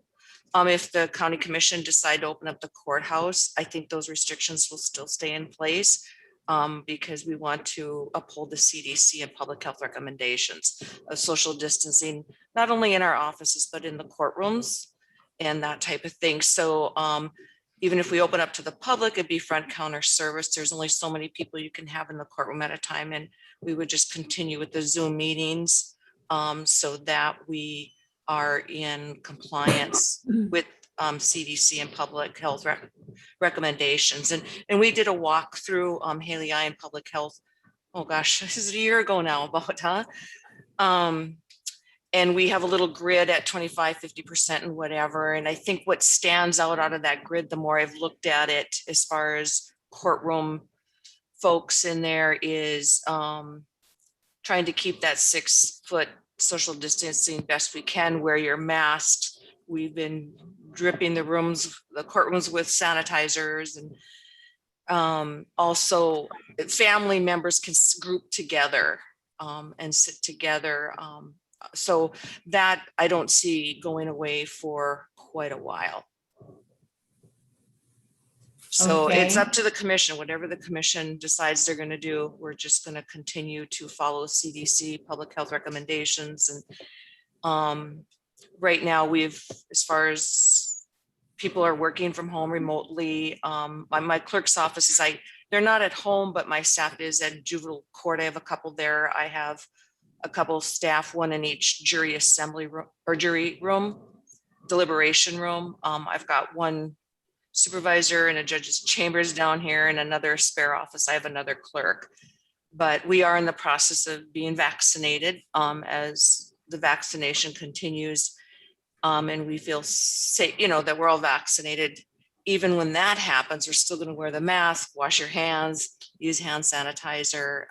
If the county commission decide to open up the courthouse, I think those restrictions will still stay in place because we want to uphold the CDC and public health recommendations of social distancing, not only in our offices, but in the courtrooms and that type of thing. So even if we open up to the public, it'd be front counter service. There's only so many people you can have in the courtroom at a time. And we would just continue with the Zoom meetings so that we are in compliance with CDC and public health recommendations. And we did a walkthrough, Haley, I in public health. Oh gosh, this is a year ago now about, and we have a little grid at 25, 50% and whatever. And I think what stands out of that grid, the more I've looked at it as far as courtroom folks in there, is trying to keep that 6 foot social distancing best we can, wear your mask. We've been dripping the courtrooms with sanitizers, and also family members can group together and sit together. So that I don't see going away for quite a while. So it's up to the commission, whatever the commission decides they're going to do. We're just going to continue to follow CDC public health recommendations. And right now as far as people are working from home remotely, my clerk's office they're not at home, but my staff is at juvenile court. I have a couple there. I have a couple of staff, one in each jury assembly room or jury room, deliberation room. I've got one supervisor in a judge's chambers down here and another spare office. I have another clerk, but we are in the process of being vaccinated as the vaccination continues. And we feel safe, that we're all vaccinated. Even when that happens, we're still going to wear the mask, wash your hands, use hand sanitizer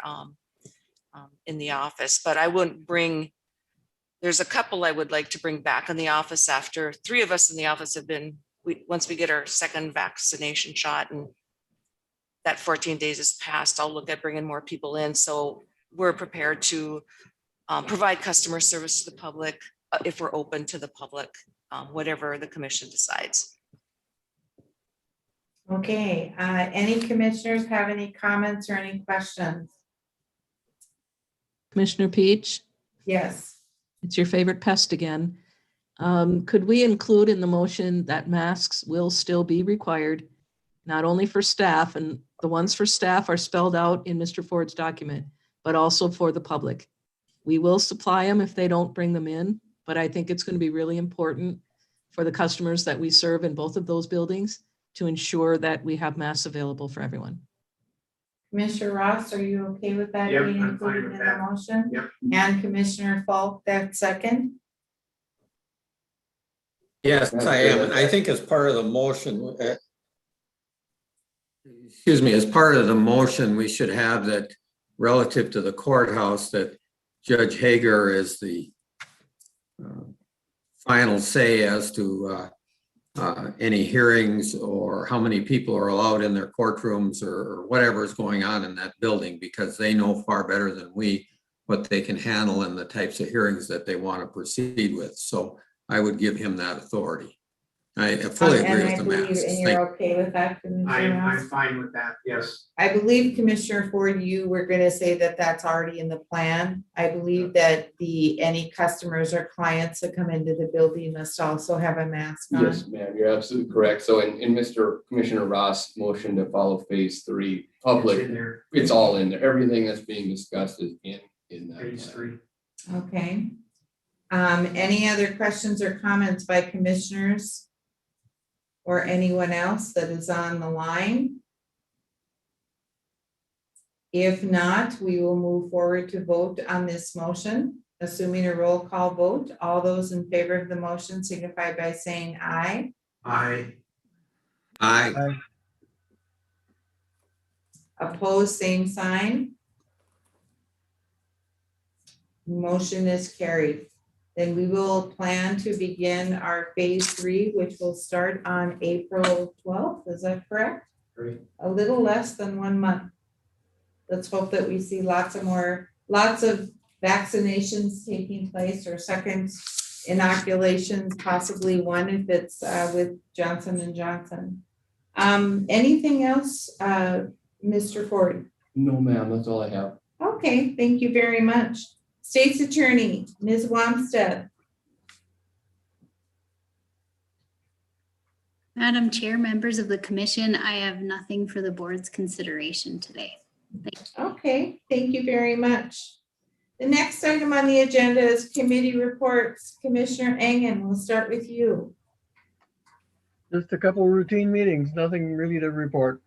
in the office. But I wouldn't there's a couple I would like to bring back in the office after 3 of us in the office have been, once we get our second vaccination shot and that 14 days has passed, I'll look at bringing more people in. So we're prepared to provide customer service to the public if we're open to the public, whatever the commission decides. Okay, any commissioners have any comments or any questions? Commissioner Peach, Yes. it's your favorite pest again. Could we include in the motion that masks will still be required, not only for staff, and the ones for staff are spelled out in Mr. Ford's document, but also for the public? We will supply them if they don't bring them in, but I think it's going to be really important for the customers that we serve in both of those buildings to ensure that we have masks available for everyone. Commissioner Ross, are you okay with that Yep, being I'm fine included with in that. the motion? Yep. And Commissioner Falk, that second? Yes, I am. And I think as part of the motion, as part of the motion, we should have that relative to the courthouse, that Judge Hager is the final say as to any hearings or how many people are allowed in their courtrooms or whatever is going on in that building, because they know far better than we what they can handle and the types of hearings that they want to proceed with. So I would give him that authority. I fully agree with the masks. And you're okay with that, Commissioner Ross? I'm fine with that, yes. I believe, Commissioner Ford, you were going to say that that's already in the plan. I believe that any customers or clients that come into the building must also have a mask on. Yes, ma'am, you're absolutely correct. So in Mr. Commissioner Ross' motion to follow phase 3 public, It's in there. it's all in there. Everything that's being discussed is in that. Phase 3. Okay. Any other questions or comments by commissioners or anyone else that is on the line? If not, we will move forward to vote on this motion, assuming a roll call vote. All those in favor of the motion signify by saying aye. Aye. Aye. Opposed, same sign. Motion is carried. Then we will plan to begin our phase 3, which will start on April 12th. Is that correct? Great. A little less than 1 month. Let's hope that we see lots of vaccinations taking place, or second inoculations, possibly one if it's with Johnson & Johnson. Anything else, Mr. Ford? No, ma'am, that's all I have. Okay, thank you very much. State's Attorney, Ms. Wamstead. Madam Chair, members of the commission, I have nothing for the board's consideration today. Thank you. Okay, thank you very much. The next item on the agenda is committee reports. Commissioner Engen, we'll start with you. Just a couple routine meetings, nothing really to report.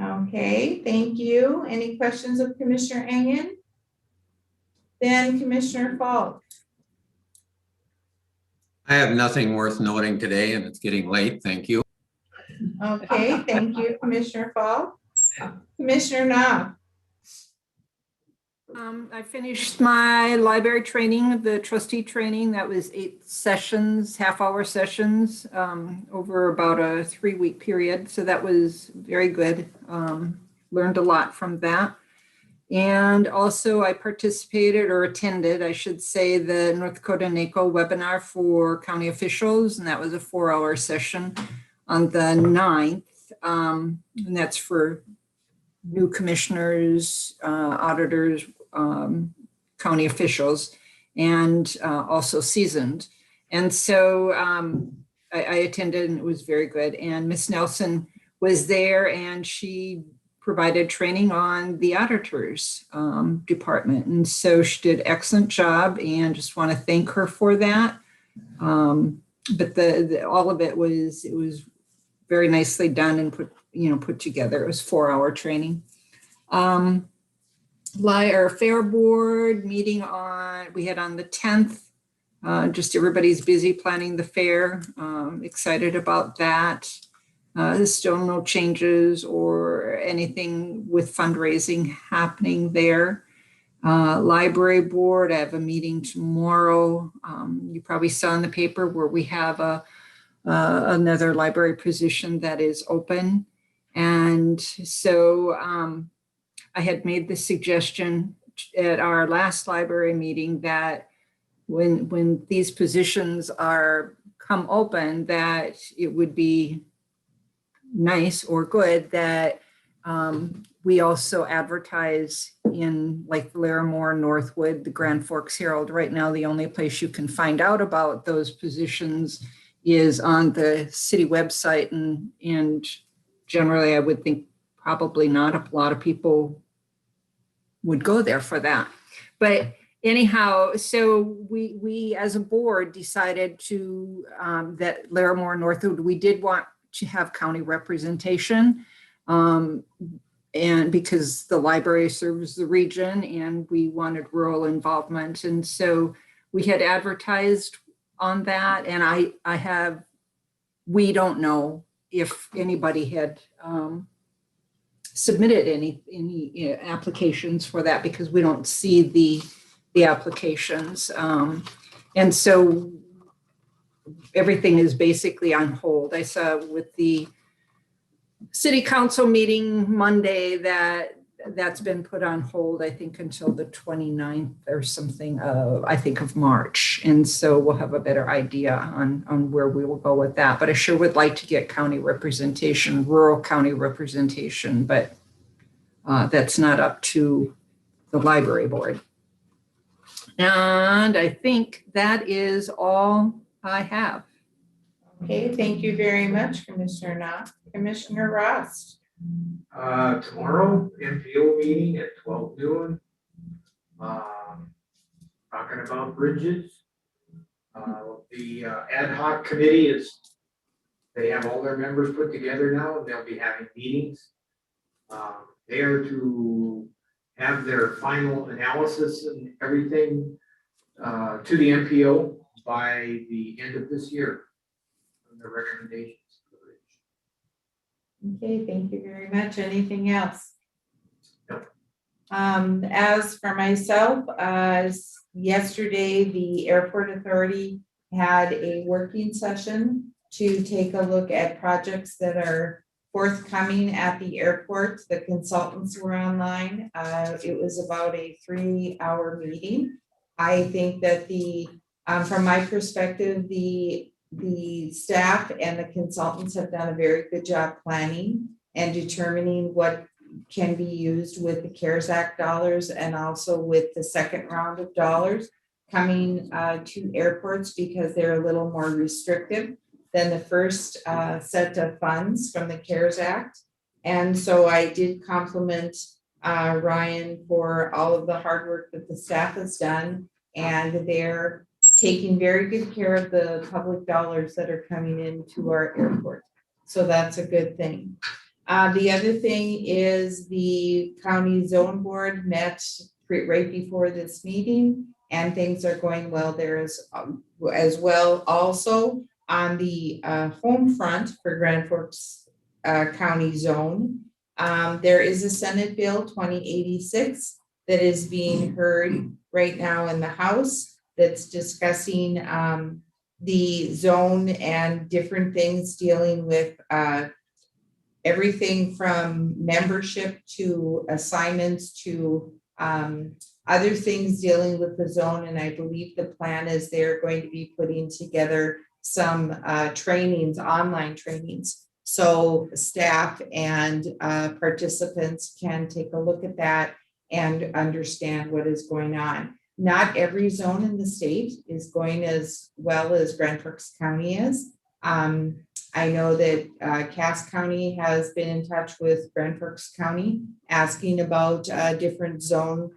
Okay, thank you. Any questions of Commissioner Engen? Then Commissioner Falk. I have nothing worth noting today, and it's getting late. Thank you. Okay, thank you, Commissioner Falk. Commissioner Knopf. I finished my library training, the trustee training. That was 8 sessions, half-hour sessions, over about a 3-week period. So that was very good. Learned a lot from that. And also I participated, or attended, I should say, the North Dakota NACO webinar for county officials. And that was a 4-hour session on the 9th. And that's for new commissioners, auditors, county officials. and also seasoned. And so I attended and it was very good. And Miss Nelson was there and she provided training on the auditors department. And so she did an excellent job and just want to thank her for that. But all of it was very nicely done and put together. It was 4-hour training. Our fair board meeting we had on the 10th. Just everybody's busy planning the fair. Excited about that. There's still no changes or anything with fundraising happening there. Library board, I have a meeting tomorrow. You probably saw in the paper where we have another library position that is open. And so I had made the suggestion at our last library meeting that when these positions come open, that it would be nice or good that we also advertise in like Larimore, Northwood, the Grand Forks Herald. Right now, the only place you can find out about those positions is on the city website, and generally I would think probably not a lot of people would go there for that. But anyhow, so we as a board decided to that Larimore, Northwood, we did want to have county representation, and because the library serves the region and we wanted rural involvement. And so we had advertised on that, and we don't know if anybody had submitted any applications for that because we don't see the applications. And so everything is basically on hold. I saw with the city council meeting Monday that's been put on hold, I think until the 29th or something of March. And so we'll have a better idea on where we will go with that. But I sure would like to get county representation, rural county representation, but that's not up to the library board. And I think that is all I have. Okay, thank you very much, Commissioner Knopf. Commissioner Ross. Tomorrow, MPO meeting at 12 noon. Talking about bridges. The ad hoc committee they have all their members put together now, and they'll be having meetings. They are to have their final analysis and everything to the MPO by the end of this year. The recommendations. Okay, thank you very much. Anything else? No. As for myself, yesterday, the airport authority had a working session to take a look at projects that are forthcoming at the airport. The consultants were online. It was about a 3-hour meeting. I think that from my perspective, the staff and the consultants have done a very good job planning and determining what can be used with the CARES Act dollars and also with the second round of dollars coming to airports, because they're a little more restrictive than the first set of funds from the CARES Act. And so I did compliment Ryan for all of the hard work that the staff has done, and they're taking very good care of the public dollars that are coming into our airport. So that's a good thing. The other thing is the county zone board met right before this meeting, and things are going well there as well. Also on the home front for Grand Forks County zone, there is a Senate Bill 2086 that is being heard right now in the House, that's discussing the zone and different things dealing with everything from membership to assignments to other things dealing with the zone. And I believe the plan is they're going to be putting together some trainings, online trainings, so staff and participants can take a look at that and understand what is going on. Not every zone in the state is going as well as Grand Forks County is. I know that Cass County has been in touch with Grand Forks County asking about different zone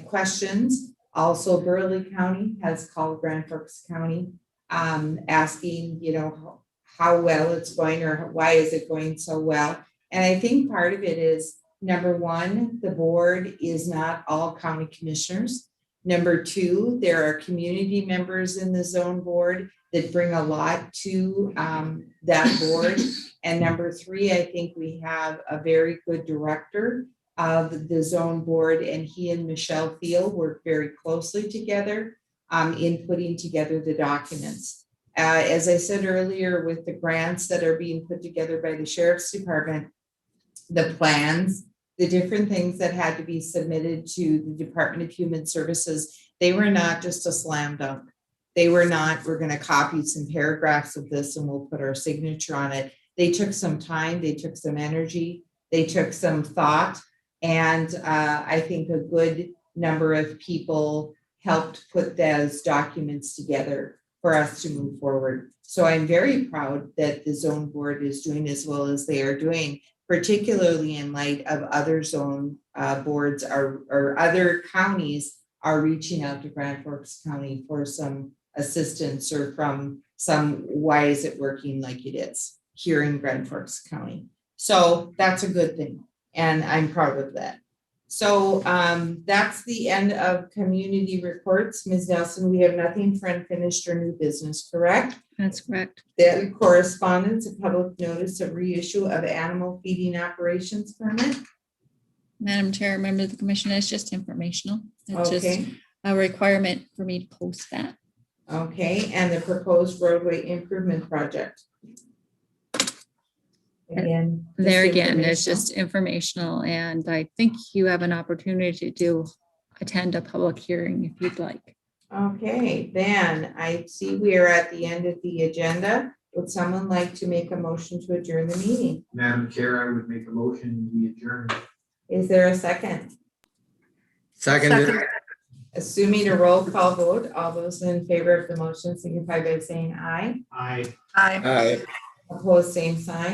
questions. Also, Burleigh County has called Grand Forks County asking, how well it's going or why is it going so well. And I think part of it is, number one, the board is not all county commissioners. Number two, there are community members in the zone board that bring a lot to that board. And number three, I think we have a very good director of the zone board, and he and Michelle Field work very closely together in putting together the documents. As I said earlier, with the grants that are being put together by the Sheriff's Department, the plans, the different things that had to be submitted to the Department of Human Services, they were not just a slam dunk. They were not, we're going to copy some paragraphs of this and we'll put our signature on it. They took some time, they took some energy, they took some thought, and I think a good number of people helped put those documents together for us to move forward. So I'm very proud that the zone board is doing as well as they are doing, particularly in light of other zone boards or other counties are reaching out to Grand Forks County for some assistance or from some, why is it working like it is here in Grand Forks County. So that's a good thing, and I'm proud of that. So that's the end of community reports. Ms. Nelson, we have nothing for unfinished or new business, correct? That's correct. The correspondence, a public notice of reissue of animal feeding operations permit. Madam Chair, member of the commission, it's just informational. It's just Okay. a requirement for me to post that. Okay, and the proposed roadway improvement project. Again. There just again, it's informational. just informational, and I think you have an opportunity to attend a public hearing if you'd like. Okay, then I see we are at the end of the agenda. Would someone like to make a motion to adjourn the meeting? Madam Chair, I would make a motion, we adjourn. Is there a second? Seconded. Assuming a roll call vote, all those in favor of the motion signify by saying aye. Aye. Aye. Aye. Opposed, same sign.